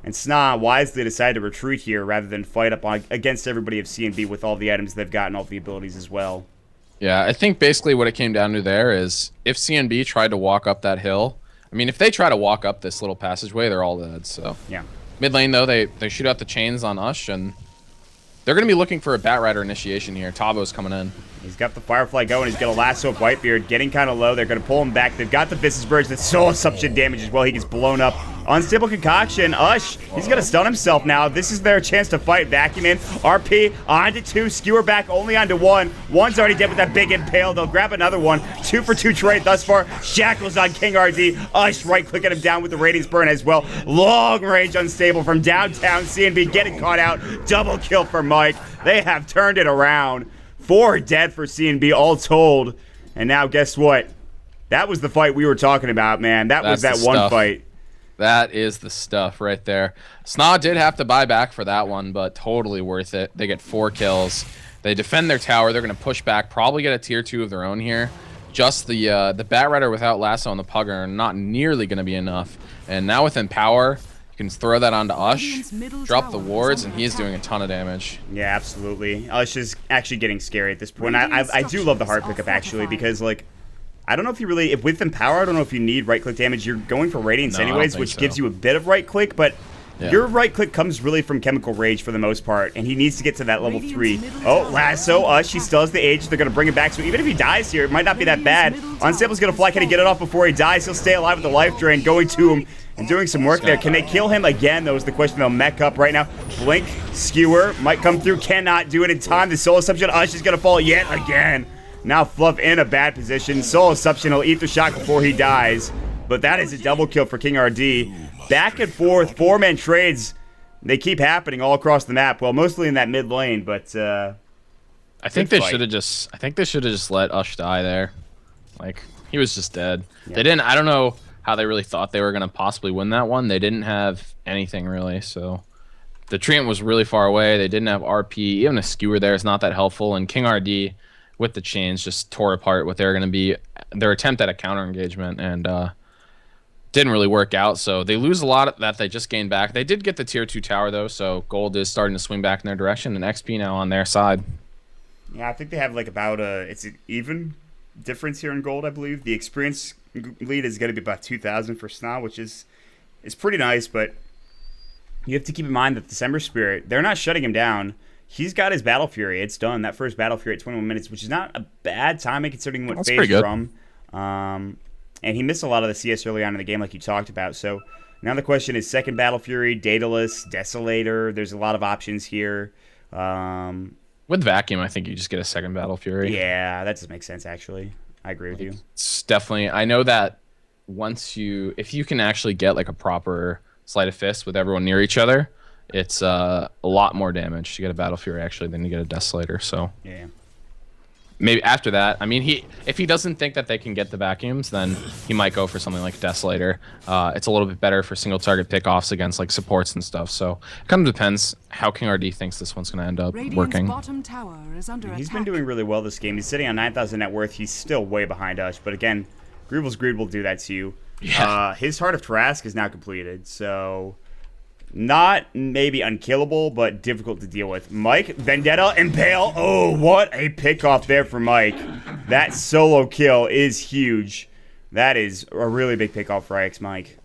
Speaker 2: And Sna wisely decided to retreat here rather than fight up against everybody of CNB with all the items they've got and all the abilities as well.
Speaker 3: Yeah, I think basically what it came down to there is if CNB tried to walk up that hill, I mean, if they try to walk up this little passageway, they're all dead, so.
Speaker 2: Yeah.
Speaker 3: Mid lane, though, they shoot out the chains on Ush, and they're going to be looking for a Batrider initiation here. Tabo's coming in.
Speaker 2: He's got the Firefly going. He's got a lasso of Whitebeard, getting kind of low. They're going to pull him back. They've got the Visage Birds. That's soul assumption damage as well. He gets blown up. Unstable Concoction. Ush, he's going to stun himself now. This is their chance to fight. Vacuum in. RP onto 2. Skewer back only onto 1. One's already dead with that big impale. They'll grab another one. 2 for 2 trade thus far. Shackles on King RD. Ush right-clicking him down with the Radiance Burn as well. Long range Unstable from downtown. CNB getting caught out. Double kill for Mike. They have turned it around. 4 dead for CNB all told. And now guess what? That was the fight we were talking about, man. That's was that one fight.
Speaker 3: That is the stuff right there. Sna did have to buy back for that one, but totally worth it. They get 4 kills. They defend their tower. They're going to push back, probably get a tier 2 of their own here. Just the Batrider without Lasso and the Pugger are not nearly going to be enough. And now with Empower, you can throw that onto Ush, drop the wards, and he is doing a ton of damage.
Speaker 2: Yeah, absolutely. Ush is actually getting scary at this point. I do love the heart pickup, actually, because, like, I don't know if you really, if with Empower, I don't know if you need right-click damage. You're going for Radiance anyways, which gives you a bit of right-click, but your right-click comes really from Chemical Rage for the most part, and he needs to get to that level 3. Oh, Lasso, Ush, he still has the Age. They're going to bring it back, so even if he dies here, it might not be that bad. Unstable's going to fly. Can he get it off before he dies? He'll stay alive with the life drain, going to him and doing some work there. Can they kill him again? That was the question they'll mech up right now. Blink, Skewer, might come through, cannot do it in time. The Soul Assumption, Ush is going to fall yet again. Now Fluff in a bad position. Soul Assumption will eat the shot before he dies. But that is a double kill for King RD. Back and forth, 4-man trades. They keep happening all across the map. Well, mostly in that mid lane, but
Speaker 3: I think they should have just let Ush die there. Like, he was just dead. Yeah. They didn't, I don't know how they really thought they were going to possibly win that one. They didn't have anything really, so the Treant was really far away. They didn't have RP. Even a Skewer there is not that helpful, and King RD with the chains just tore apart what they were going to be their attempt at a counter engagement, and didn't really work out. So they lose a lot that they just gained back. They did get the tier 2 tower though, so gold is starting to swing back in their direction, and XP now on their side.
Speaker 2: Yeah, I think they have like about it's an even difference here in gold, I believe. The experience lead is going to be about 2,000 for Sna, which is pretty nice, but you have to keep in mind that December Spirit, they're not shutting him down. He's got his Battle Fury. It's done. That first Battle Fury at 21 minutes, which is not a bad timing considering what phase from. And he missed a lot of the CS early on in the game like you talked about. So now the question is second Battle Fury, Daedalus, Desolator. There's a lot of options here.
Speaker 3: With Vacuum, I think you just get a second Battle Fury.
Speaker 2: Yeah, that does make sense, actually. I agree with you.
Speaker 3: It's definitely, I know that if you can actually get like a proper Sleight of Fist with everyone near each other, it's a lot more damage to get a Battle Fury actually than you get a Desolator. So
Speaker 2: yeah,
Speaker 3: maybe after that, I mean, if he doesn't think that they can get the vacuums, then he might go for something like Desolator. It's a little bit better for single target pickoffs against like supports and stuff. So it kind of depends how King RD thinks this one's going to end up
Speaker 1: Radiant's
Speaker 3: working.
Speaker 1: bottom tower is under
Speaker 2: He's
Speaker 1: attack.
Speaker 2: been doing really well this game. He's sitting on 9,000 net worth. He's still way behind us. But again, Greevil's Greed will do that to you.
Speaker 3: Yeah.
Speaker 2: His Heart of Trask is now completed. So not maybe unkillable, but difficult to deal with. Mike, Vendetta, Impale. Oh, what a pickoff there for Mike. That solo kill is huge. That is a really big pickoff for IX Mike.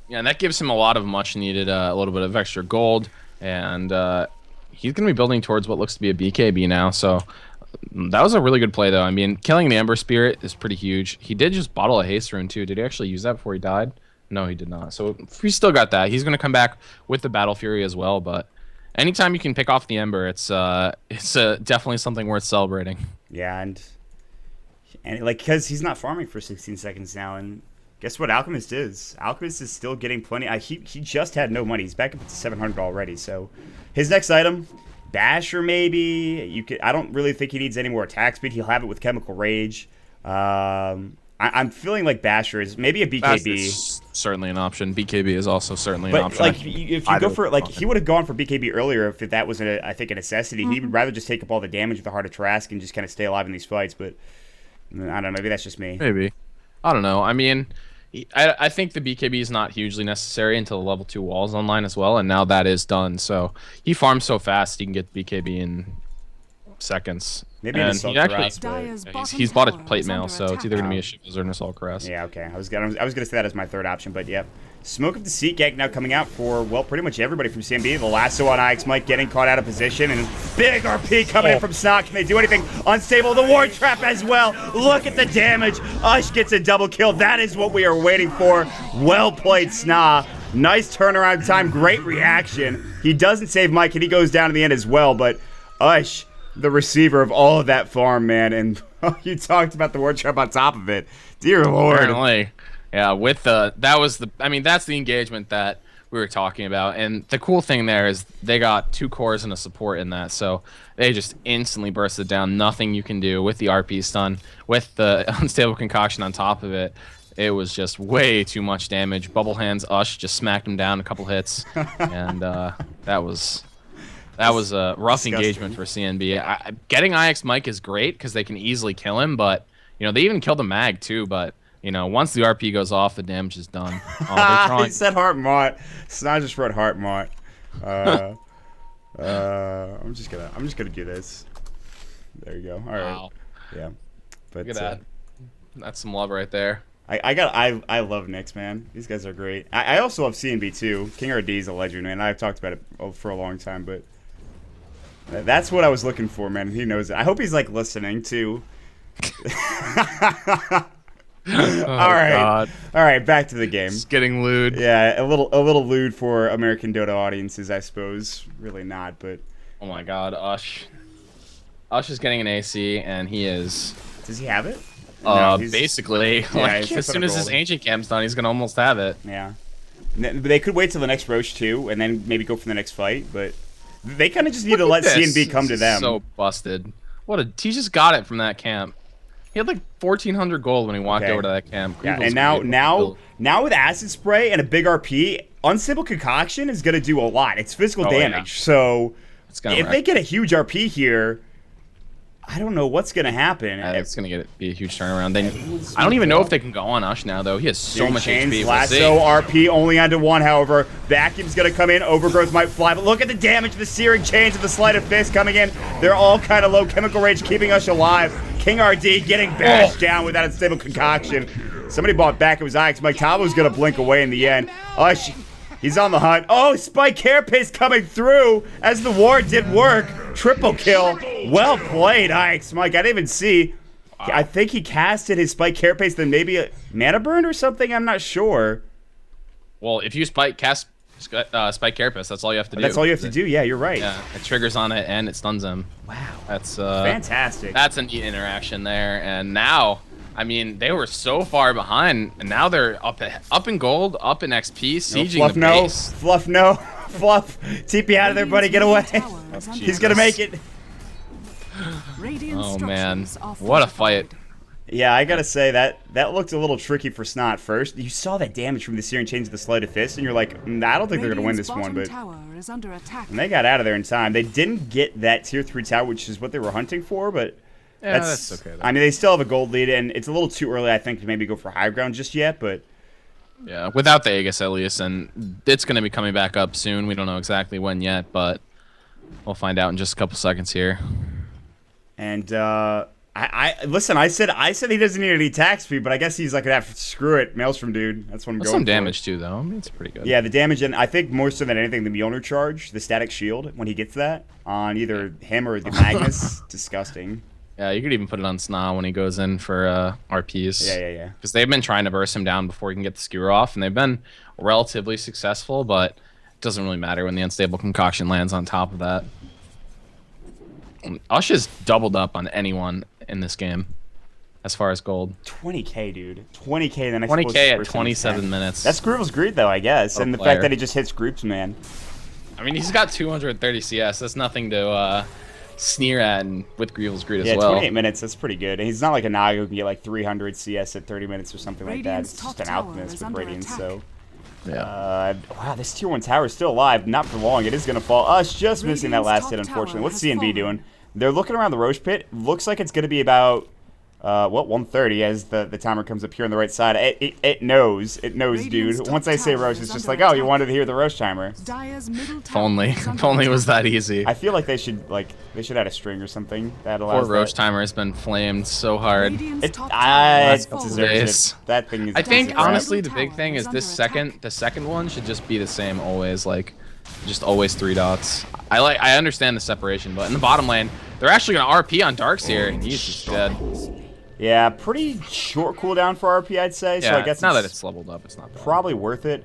Speaker 3: Yeah, and that gives him a lot of much needed, a little bit of extra gold, and he's going to be building towards what looks to be a BKB now. So that was a really good play, though. I mean, killing the Ember Spirit is pretty huge. He did just bottle a haste rune too. Did he actually use that before he died? No, he did not. So he still got that. He's going to come back with the Battle Fury as well. But anytime you can pick off the Ember, it's definitely something worth celebrating.
Speaker 2: Yeah, and like, because he's not farming for 16 seconds now, and guess what Alchemist is? Alchemist is still getting plenty. He just had no money. He's back up to 700 already. So his next item, Basher maybe. I don't really think he needs any more attack speed. He'll have it with Chemical Rage. I'm feeling like Basher is maybe a BKB.
Speaker 3: That's certainly an option. BKB is also certainly an
Speaker 2: But
Speaker 3: option.
Speaker 2: like, if you go for like, he would have gone for BKB earlier if that was I think a necessity. He would rather just take up all the damage with the Heart of Trask and just kind of stay alive in these fights. But I don't know. Maybe that's just me.
Speaker 3: Maybe. I don't know. I mean, I think the BKB is not hugely necessary until the level 2 walls online as well, and now that is done. So he farms so fast he can get BKB in seconds.
Speaker 2: Maybe
Speaker 3: and
Speaker 2: an Assault
Speaker 3: he actually,
Speaker 2: Cuirass, but-
Speaker 1: Dyer's bottom
Speaker 3: he's bought a
Speaker 1: tower
Speaker 3: plate
Speaker 1: is
Speaker 3: mail,
Speaker 1: under
Speaker 3: so it's
Speaker 1: attack.
Speaker 3: either going to be a Shivas or an Assault Cuirass.
Speaker 2: Yeah, okay. I was gonna say that as my third option, but yep. Smoke of Deceit gank now coming out for, well, pretty much everybody from CMB. The lasso on IX Mike getting caught out of position, and big RP coming in from Snog. Can they do anything? Unstable. The Ward Trap as well. Look at the damage. Ush gets a double kill. That is what we are waiting for. Well played, Sna. Nice turnaround time. Great reaction. He doesn't save Mike, and he goes down in the end as well, but Ush, the receiver of all of that farm, man, and you talked about the Ward Trap on top of it. Dear Lord.
Speaker 3: Apparently. Yeah, with that's the engagement that we were talking about. And the cool thing there is they got 2 cores and a support in that. So they just instantly bursted down. Nothing you can do with the RP stun, with the unstable concoction on top of it. It was just way too much damage. Bubble Hands Ush just smacked him down a couple hits. And that was a rough
Speaker 2: Disgusting.
Speaker 3: engagement for CNB. Getting IX Mike is great because they can easily kill him, but they even killed the mag too. But once the RP goes off, the damage is done. Oh, they're drawing.
Speaker 2: He said Heart Mont. Snog just wrote Heart Mont. I'm just gonna do this. There you go. All right.
Speaker 3: Wow.
Speaker 2: Yeah. But
Speaker 3: Look at that. That's some love right there.
Speaker 2: I love Nyx, man. These guys are great. I also love CNB too. King RD is a legend, man. I've talked about it for a long time, but that's what I was looking for, man. He knows it. I hope he's like listening too. All right.
Speaker 3: God.
Speaker 2: All right, back to the game.
Speaker 3: It's getting lewd.
Speaker 2: Yeah, a little lewd for American Dota audiences, I suppose. Really not, but
Speaker 3: Oh my God, Ush. Ush is getting an AC, and he is
Speaker 2: does he have it? No, he's-
Speaker 3: basically
Speaker 2: he's
Speaker 3: as
Speaker 2: put
Speaker 3: soon
Speaker 2: a
Speaker 3: as his
Speaker 2: gold.
Speaker 3: ancient camp's done, he's gonna almost have it.
Speaker 2: Yeah. But they could wait till the next Roche too, and then maybe go for the next fight. But they kind of just need to let
Speaker 3: Look at this.
Speaker 2: CNB come to
Speaker 3: This is
Speaker 2: them.
Speaker 3: So busted. He just got it from that camp. He had like 1,400 gold when he walked
Speaker 2: Okay.
Speaker 3: over to that camp.
Speaker 2: Yeah,
Speaker 3: Greevil's
Speaker 2: and now
Speaker 3: beautiful
Speaker 2: now
Speaker 3: build.
Speaker 2: now with acid spray and a big RP, unstable concoction is gonna do a lot. It's physical
Speaker 3: Oh, yeah.
Speaker 2: damage. So
Speaker 3: It's gonna
Speaker 2: if
Speaker 3: wreck.
Speaker 2: they get a huge RP here, I don't know what's gonna happen.
Speaker 3: It's gonna be a huge turnaround. I don't even know if they can go on Ush now, though. He has so
Speaker 2: Dude,
Speaker 3: much
Speaker 2: Chains,
Speaker 3: HP. We'll
Speaker 2: lasso,
Speaker 3: see.
Speaker 2: RP only onto 1, however. Vacuum's going to come in. Overgrowth might fly. But look at the damage. The Searing Chains and the Sleight of Fist coming in. They're all kind of low. Chemical Rage keeping us alive. King RD getting bashed down with that unstable concoction. Somebody bought back. It was IX. Mike Tavo's going to blink away in the end. He's on the hunt. Oh, Spike Carapace coming through as the ward did work. Triple kill. Well played, IX Mike. I didn't even see. I think he casted his Spike Carapace, then maybe a Mana Burn or something. I'm not sure.
Speaker 3: Well, if you cast Spike Carapace, that's all you have to do.
Speaker 2: That's all you have to do. Yeah, you're right.
Speaker 3: Yeah, it triggers on it and it stuns him.
Speaker 2: Wow.
Speaker 3: That's
Speaker 2: Fantastic.
Speaker 3: That's a neat interaction there. And now, I mean, they were so far behind, and now they're up in gold, up in XP, sieging
Speaker 2: Fluff,
Speaker 3: the
Speaker 2: no.
Speaker 3: base.
Speaker 2: Fluff, no. Fluff. TP out of there, buddy. Get away.
Speaker 1: Radiant's middle tower is under
Speaker 2: He's going to
Speaker 1: attack.
Speaker 2: make it.
Speaker 1: Radiant
Speaker 3: Oh man,
Speaker 1: structures are
Speaker 3: what a fight!
Speaker 1: fortified.
Speaker 2: Yeah, I gotta say that looked a little tricky for Snot first. You saw that damage from the Searing Chains of the Sleight of Fist, and you're like, I don't think they're gonna win
Speaker 1: Radiant's
Speaker 2: this one,
Speaker 1: bottom
Speaker 2: but
Speaker 1: tower is under attack.
Speaker 2: and they got out of there in time. They didn't get that tier 3 tower, which is what they were hunting for, but
Speaker 3: Yeah, that's okay, though.
Speaker 2: I mean, they still have a gold lead, and it's a little too early, I think, to maybe go for high ground just yet, but
Speaker 3: Yeah, without the Aegis at least, and it's going to be coming back up soon. We don't know exactly when yet, but we'll find out in just a couple seconds here.
Speaker 2: and I listen. I said he doesn't need any attack speed, but I guess he's like, screw it, Maelstrom, dude. That's what I'm
Speaker 3: That's
Speaker 2: going
Speaker 3: some
Speaker 2: for.
Speaker 3: damage too, though. I mean, it's pretty good.
Speaker 2: Yeah, the damage, and I think more so than anything, the Mjolnir charge, the static shield, when he gets that on either him or the Magnus, disgusting.
Speaker 3: Yeah, you could even put it on Sna when he goes in for RPs.
Speaker 2: Yeah.
Speaker 3: Because they've been trying to burst him down before he can get the skewer off, and they've been relatively successful, but it doesn't really matter when the unstable concoction lands on top of that. Ush is doubled up on anyone in this game as far as gold.
Speaker 2: 20k, dude. 20k the next
Speaker 3: 20k at 27 minutes.
Speaker 2: That's Groovel's greed, though, I guess,
Speaker 3: Pro
Speaker 2: and the
Speaker 3: player.
Speaker 2: fact that he just hits groups, man.
Speaker 3: I mean, he's got 230 CS. That's nothing to sneer at, and with Grievel's greed
Speaker 2: Yeah,
Speaker 3: as well.
Speaker 2: 28 minutes, that's pretty good. And he's not like a Naga who can get like 300 CS at 30 minutes or something like that.
Speaker 1: Radiant's
Speaker 2: It's just
Speaker 1: top
Speaker 2: an
Speaker 1: tower
Speaker 2: alchemist
Speaker 1: is
Speaker 2: with
Speaker 1: under
Speaker 2: Radiance,
Speaker 1: attack.
Speaker 2: so...
Speaker 3: Yeah.
Speaker 2: Wow, this tier 1 tower is still alive. Not for long. It is going to fall. Us just missing that
Speaker 1: Radiant's
Speaker 2: last hit,
Speaker 1: top
Speaker 2: unfortunately.
Speaker 1: tower
Speaker 2: What's
Speaker 1: has
Speaker 2: CNB
Speaker 1: fallen.
Speaker 2: doing? They're looking around the Roche pit. Looks like it's going to be about, 1:30 as the timer comes up here on the right side. It knows. It knows,
Speaker 1: Radiant's
Speaker 2: dude.
Speaker 1: top
Speaker 2: Once I say
Speaker 1: tower
Speaker 2: Roche,
Speaker 1: is
Speaker 2: it's just
Speaker 1: under
Speaker 2: like, oh, you
Speaker 1: attack.
Speaker 2: wanted to hear the Roche timer.
Speaker 1: Dire's middle
Speaker 3: If
Speaker 1: tower
Speaker 3: only,
Speaker 1: is under
Speaker 3: if only it was
Speaker 1: attack.
Speaker 3: that easy.
Speaker 2: I feel like they should add a string or something that
Speaker 3: Poor
Speaker 2: allows
Speaker 3: Roche
Speaker 2: that.
Speaker 3: timer has been flamed so hard.
Speaker 1: Radiant's top
Speaker 2: I
Speaker 1: tower has
Speaker 3: couple
Speaker 1: fallen.
Speaker 2: deserves
Speaker 3: days.
Speaker 2: it. That thing is.
Speaker 3: I think
Speaker 2: crap.
Speaker 3: honestly the
Speaker 1: Middle
Speaker 3: big thing
Speaker 1: tower
Speaker 3: is
Speaker 1: is
Speaker 3: this
Speaker 1: under attack.
Speaker 3: the second one should just be the same always, like just always 3 dots. I understand the separation, but in the bottom lane they're actually gonna RP on Darks here, and he's just dead.
Speaker 2: Yeah, pretty short cooldown for RP, I'd say.
Speaker 3: Yeah,
Speaker 2: So I guess
Speaker 3: now that it's leveled up, it's not bad.
Speaker 2: probably worth it.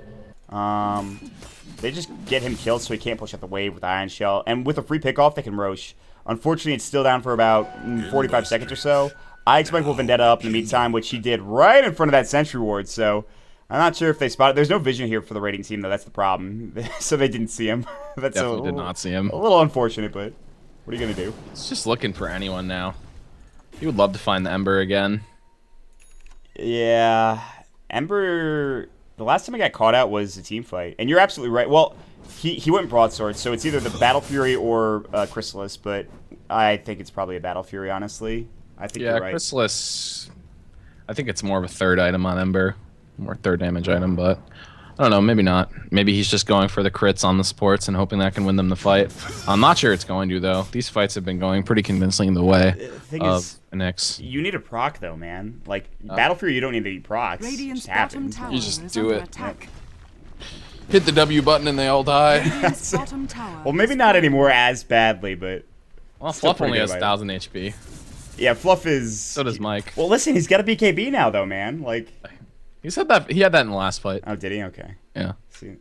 Speaker 2: They just get him killed so he can't push out the wave with Iron Shell. And with a free pickoff, they can Roche. Unfortunately, it's still down for about 45 seconds or so. I expect Will Vendetta up in the meantime, which he did right in front of that Sentry Ward. So I'm not sure if they spotted. There's no vision here for the rating team, though. That's the problem. So they didn't see him. That's
Speaker 3: Definitely did not see him.
Speaker 2: A little unfortunate, but what are you going to do?
Speaker 3: It's just looking for anyone now. He would love to find the Ember again.
Speaker 2: Yeah, Ember. The last time I got caught out was a team fight, and you're absolutely right. Well, he went broadsword, so it's either the Battle Fury or Chrysalis, but I think it's probably a Battle Fury. Honestly, I think
Speaker 3: Yeah,
Speaker 2: you're right.
Speaker 3: Chrysalis. I think it's more of a third item on Ember, more third damage item, but I don't know. Maybe not. Maybe he's just going for the crits on the supports and hoping that can win them the fight. I'm not sure it's going to though. These fights have been going pretty convincingly the way
Speaker 2: thing
Speaker 3: of
Speaker 2: is,
Speaker 3: Nyx.
Speaker 2: You need a proc though, man. Like Battle Fury, you don't need to eat procs. It
Speaker 1: Radiant's
Speaker 2: just
Speaker 1: bottom
Speaker 2: happens.
Speaker 1: tower
Speaker 3: You just
Speaker 1: is
Speaker 3: do
Speaker 1: under
Speaker 3: it.
Speaker 1: attack.
Speaker 3: Hit the W button and they all die.
Speaker 1: Radiant's bottom tower
Speaker 2: Well, maybe
Speaker 1: is
Speaker 2: not
Speaker 1: fallen.
Speaker 2: anymore as badly, but
Speaker 3: Well,
Speaker 2: Still
Speaker 3: Fluff
Speaker 2: pretty
Speaker 3: only
Speaker 2: good
Speaker 3: has
Speaker 2: item.
Speaker 3: 1,000 HP.
Speaker 2: yeah, Fluff is.
Speaker 3: So does Mike.
Speaker 2: Well, listen, he's got a BKB now though, man. Like,
Speaker 3: He said that he had that in the last fight.
Speaker 2: oh, did he? Okay.
Speaker 3: Yeah.
Speaker 2: See.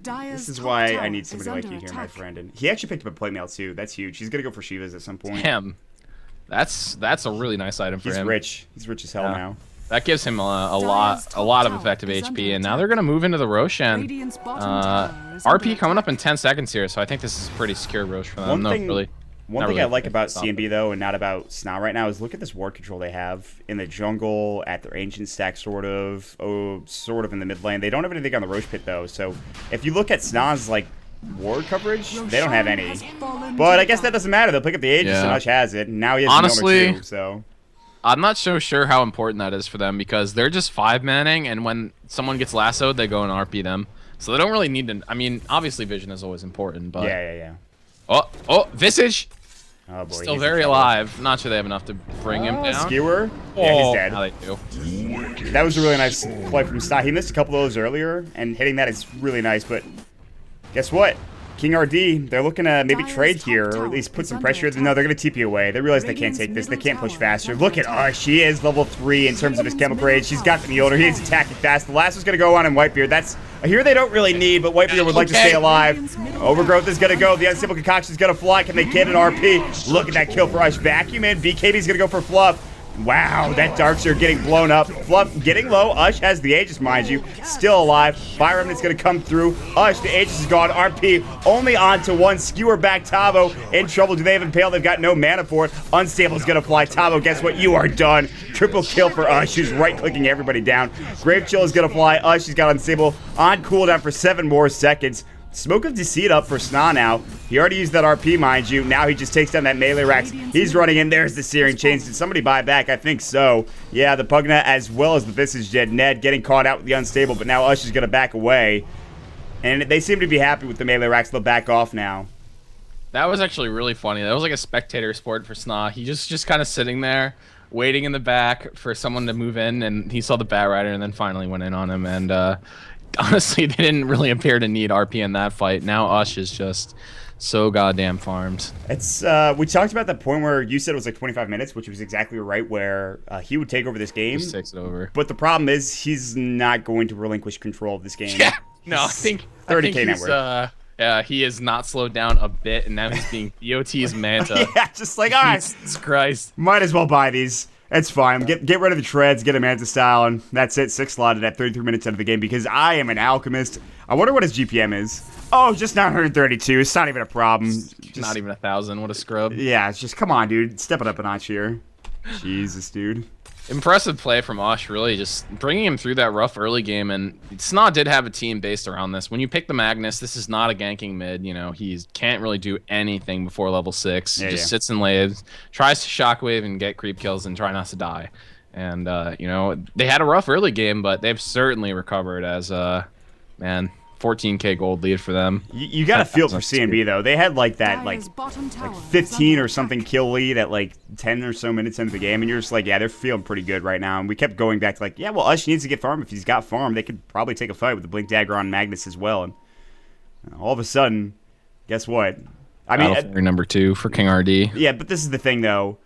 Speaker 1: Dire's
Speaker 2: This is
Speaker 1: top
Speaker 2: why
Speaker 1: tower
Speaker 2: I need
Speaker 1: is
Speaker 2: somebody like
Speaker 1: under
Speaker 2: you here, my
Speaker 1: attack.
Speaker 2: friend. And he actually picked up a plate mail too. That's huge. He's gonna go for Shivas at some point.
Speaker 3: Damn. That's a really nice item for
Speaker 2: He's
Speaker 3: him.
Speaker 2: rich. He's rich as hell
Speaker 3: Yeah.
Speaker 2: now.
Speaker 3: That gives him a
Speaker 1: Dire's
Speaker 3: lot
Speaker 1: top
Speaker 3: of
Speaker 1: tower
Speaker 3: effective
Speaker 1: is under
Speaker 3: HP, and now
Speaker 1: attack.
Speaker 3: they're gonna move into the Roshan.
Speaker 1: Radiant's bottom tower is
Speaker 3: RP
Speaker 1: under
Speaker 3: coming up
Speaker 1: attack.
Speaker 3: in 10 seconds here, so I think this is pretty secure Roche for them.
Speaker 2: One
Speaker 3: No,
Speaker 2: thing-
Speaker 3: really.
Speaker 2: One
Speaker 3: Not
Speaker 2: thing
Speaker 3: really
Speaker 2: I like about
Speaker 3: stop
Speaker 2: CMB though, and not about Sna right now, is look at this ward control they have in the jungle, at their ancient stack, sort of in the mid lane. They don't have anything on the Roche pit though, so if you look at Sna's like ward coverage, they don't have
Speaker 1: Roshan
Speaker 2: any.
Speaker 1: has fallen
Speaker 2: But
Speaker 1: to
Speaker 2: I guess
Speaker 1: the
Speaker 2: that doesn't matter. They'll pick up the Aegis,
Speaker 3: Yeah.
Speaker 2: and Ush has it. And now he has
Speaker 3: Honestly-
Speaker 2: the Nomad too, so
Speaker 3: I'm not so sure how important that is for them because they're just 5-manning, and when someone gets lassoed, they go and RP them. So they don't really need to. I mean, obviously, vision is always important, but.
Speaker 2: yeah.
Speaker 3: Oh, Visage!
Speaker 2: Oh boy,
Speaker 3: Still
Speaker 2: he's in
Speaker 3: very
Speaker 2: trouble.
Speaker 3: alive. Not sure they have enough to bring him down.
Speaker 2: Skewer. Yeah, he's
Speaker 3: Oh,
Speaker 2: dead.
Speaker 3: now they do.
Speaker 2: That was a really nice play from Sna. He missed a couple of those earlier, and hitting that is really nice. But guess what? King RD, they're looking to maybe
Speaker 1: Dire's
Speaker 2: trade
Speaker 1: top
Speaker 2: here, or
Speaker 1: tower
Speaker 2: at least put
Speaker 1: is
Speaker 2: some
Speaker 1: under
Speaker 2: pressure.
Speaker 1: attack.
Speaker 2: No, they're going to TP away. They realize they can't
Speaker 1: Radiant's
Speaker 2: take this. They
Speaker 1: middle
Speaker 2: can't push
Speaker 1: tower is
Speaker 2: faster.
Speaker 1: under
Speaker 2: Look at
Speaker 1: attack.
Speaker 2: Ush. He is level 3 in terms of his
Speaker 1: Radiant's
Speaker 2: chemical
Speaker 1: middle
Speaker 2: rage. She's got the
Speaker 1: tower
Speaker 2: Mjolnir.
Speaker 1: is
Speaker 2: He's
Speaker 1: fallen.
Speaker 2: attacking fast. The last one's going to go on in Whitebeard. That's a hero they don't really need, but Whitebeard would like to
Speaker 3: Okay.
Speaker 2: stay alive.
Speaker 1: Radiant's middle
Speaker 2: Overgrowth
Speaker 1: tower
Speaker 2: is going to
Speaker 1: is
Speaker 2: go.
Speaker 1: under
Speaker 2: The Unstable Concoction is going to fly. Can they get an RP? Look at that kill for Ush. Vacuum in. BKB's going to go for Fluff. Wow, that Darkseer getting blown up. Fluff getting low. Ush has the Aegis, mind you. Still alive. Fire Remnant's going to come through. Ush, the Aegis is gone. RP only on to one. Skewer back. Tavo in trouble. Do they have Impale? They've got no mana for it. Unstable's going to fly. Tavo, guess what? You are done. Triple kill for Ush, who's right-clicking everybody down. Grave Chill is going to fly. Ush, he's got Unstable on cooldown for 7 more seconds. Smoke of Deceit up for Sna now. He already used that RP, mind you. Now he just takes down that melee Rax. He's running in. There's the Searing Chains. Did somebody buy back? I think so. Yeah, the Pugna as well as the Visage Dead. Ned getting caught out with the Unstable, but now Ush is going to back away. And they seem to be happy with the melee Rax. They'll back off now.
Speaker 3: That was actually really funny. That was like a spectator sport for Sna. He just kind of sitting there, waiting in the back for someone to move in, and he saw the Bat Rider and then finally went in on him. And honestly, they didn't really appear to need RP in that fight. Now Ush is just so goddamn farmed.
Speaker 2: It's we talked about that point where you said it was like 25 minutes, which was exactly right, where he would take over this game.
Speaker 3: Just takes it over.
Speaker 2: But the problem is he's not going to relinquish control of this game.
Speaker 3: Yeah. No, I think
Speaker 2: 30K net
Speaker 3: he's,
Speaker 2: worth.
Speaker 3: yeah, he is not slowed down a bit, and now he's being BOT's Manta.
Speaker 2: Yeah, just like, all right,
Speaker 3: Jesus Christ.
Speaker 2: might as well buy these. It's fine. Get rid of the treads, get a Manta style, and that's it. 6 slotted at 33 minutes into the game because I am an alchemist. I wonder what his GPM is. Oh, just 932. It's not even a problem. Just,
Speaker 3: Not even 1,000. What a scrub.
Speaker 2: Yeah, it's just, come on, dude. Step it up a notch here. Jesus, dude.
Speaker 3: Impressive play from Ush, really, just bringing him through that rough early game. And Sna did have a team based around this. When you pick the Magnus, this is not a ganking mid. You know, he can't really do anything before level 6. He just sits in laves, tries to shockwave and get creep kills and try not to die. And, you know, they had a rough early game, but they've certainly recovered as, man, 14K gold lead for them.
Speaker 2: You got to feel for CNB, though. They had, like, that, like
Speaker 1: Dire's bottom tower is
Speaker 2: 15
Speaker 1: under
Speaker 2: or something
Speaker 1: attack.
Speaker 2: kill lead at, like, 10 or so minutes into the game, and you're just like, yeah, they're feeling pretty good right now. And we kept going back to, like, yeah, well, Ush needs to get farm. If he's got farm, they could probably take a fight with the Blink Dagger on Magnus as well. And all of a sudden, guess what? I mean,
Speaker 3: Battle Fury number 2 for King RD.
Speaker 2: yeah, but this is the thing, though.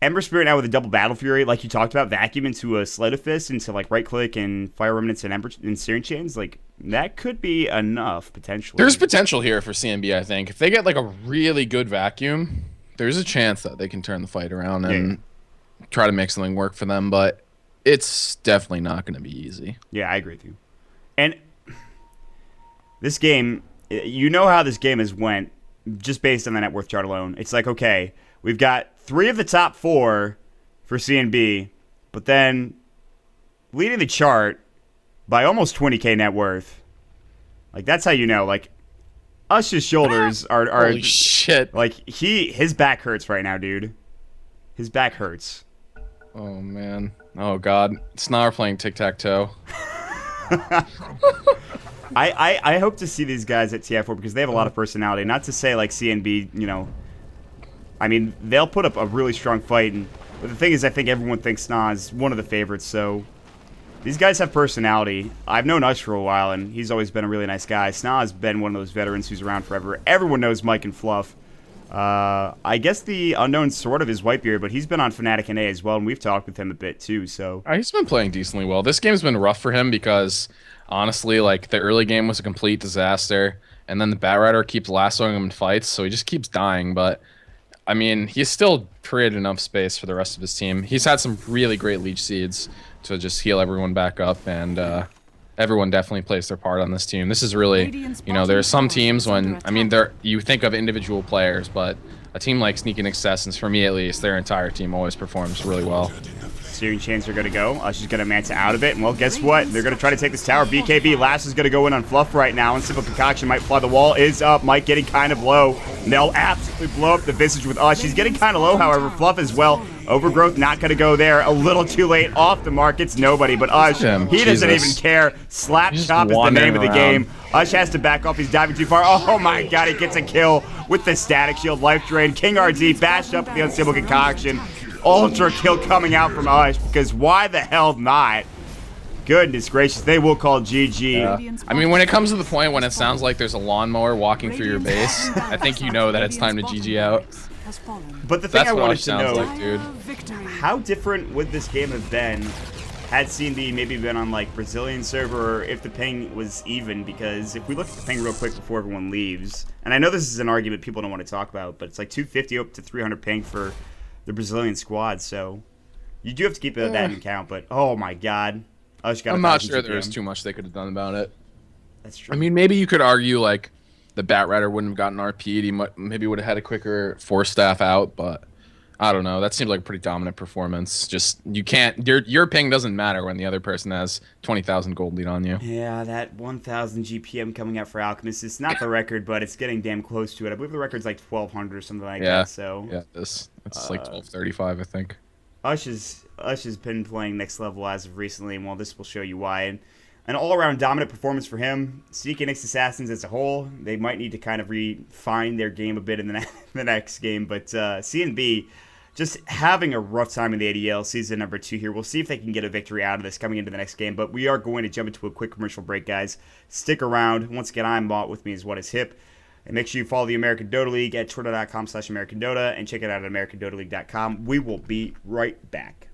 Speaker 2: Ember Spirit now with a double Battle Fury, like you talked about, vacuum into a Sleight of Fist, into like right click and Fire Remnants and Ember and Searing Chains, like that could be enough potentially.
Speaker 3: There's potential here for CNB, I think. If they get like a really good vacuum, there's a chance that they can turn the fight around and try to make something work for them, but it's definitely not going to be easy.
Speaker 2: Yeah, I agree with you. And this game, you know how this game has went just based on the net worth chart alone. It's like, okay, we've got 3 of the top 4 for CNB, but then leading the chart by almost 20K net worth. Like, that's how you know. Like, Ush's shoulders are
Speaker 3: Holy shit.
Speaker 2: like, his back hurts right now, dude. His back hurts.
Speaker 3: Oh, man. Oh, God. Sna are playing tic-tac-toe.
Speaker 2: I hope to see these guys at TI4 because they have a lot of personality. Not to say, like, CNB, you know, I mean, they'll put up a really strong fight. But the thing is, I think everyone thinks Sna is one of the favorites, so these guys have personality. I've known Ush for a while, and he's always been a really nice guy. Sna has been one of those veterans who's around forever. Everyone knows Mike and Fluff. I guess the unknown sort of is Whitebeard, but he's been on Fnatic NA as well, and we've talked with him a bit too, so...
Speaker 3: He's been playing decently well. This game's been rough for him because, honestly, like, the early game was a complete disaster, and then the Bat Rider keeps lassoing him in fights, so he just keeps dying, but... I mean, he's still created enough space for the rest of his team. He's had some really great leech seeds to just heal everyone back up, and everyone definitely plays their part on this team. This is really, you know, there are some teams when, I mean, you think of individual players, but a team like Sneaking Assassins, for me at least, their entire team always performs really well.
Speaker 2: Searing Chains are going to go. Ush is going to Manta out of it. And, well, guess what? They're going to try to take this tower. BKB, Last is going to go in on Fluff right now. And Simple Concoction might fly. The wall is up. Mike getting kind of low. And they'll absolutely blow up the Visage with Ush. He's getting kind of low, however. Fluff as well. Overgrowth not going to go there. A little too late. Off the mark. It's nobody but Ush. He doesn't even care. Slap Chop is the name of the game. Ush has to back off. He's diving too far. Oh, my God. He gets a kill with the Static Shield. Life Drain. King RD bashed up with the Unstable Concoction. Ultra kill coming out from Ush, because why the hell not? Goodness gracious, they will call GG.
Speaker 3: Yeah. I mean, when it comes to the point when it sounds like there's a lawnmower walking through your base, I think you know that it's time to GG out.
Speaker 2: But the thing
Speaker 3: That's
Speaker 2: I
Speaker 3: what
Speaker 2: wanted
Speaker 3: Ush
Speaker 2: to
Speaker 3: sounds
Speaker 2: know,
Speaker 3: like, dude.
Speaker 2: how different would this game have been had CNB maybe been on like Brazilian server, or if the ping was even? Because if we look at the ping real quick before everyone leaves, and I know this is an argument people don't want to talk about, but it's like 250 up to 300 ping for the Brazilian squad, so You do have to keep that in account, but oh my god. Ush got
Speaker 3: I'm
Speaker 2: 1,000
Speaker 3: not sure
Speaker 2: GPM.
Speaker 3: there's too much they could have done about it.
Speaker 2: That's true.
Speaker 3: I mean, maybe you could argue like the Batrider wouldn't have gotten RP'd. He maybe would have had a quicker force staff out, but I don't know. That seems like a pretty dominant performance. Just you can't. Your ping doesn't matter when the other person has 20,000 gold lead on you.
Speaker 2: Yeah, that 1,000 GPM coming out for Alchemist is not the record, but it's getting damn close to it. I believe the record's like 1,200 or something like that. So
Speaker 3: yeah, it's like 1235, I think.
Speaker 2: Ush has been playing next level as of recently, and well, this will show you why. And an all-around dominant performance for him. Sneaky Nyx Assassins as a whole, they might need to kind of refine their game a bit in the next game, but CNB just having a rough time in the ADL season number 2 here. We'll see if they can get a victory out of this coming into the next game, but we are going to jump into a quick commercial break, guys. Stick around. Once again, I'm Mott. With me is What Is Hip. And make sure you follow the American Dota League at twitter.com/AmericanDota and check it out at AmericanDotaLeague.com. We will be right back.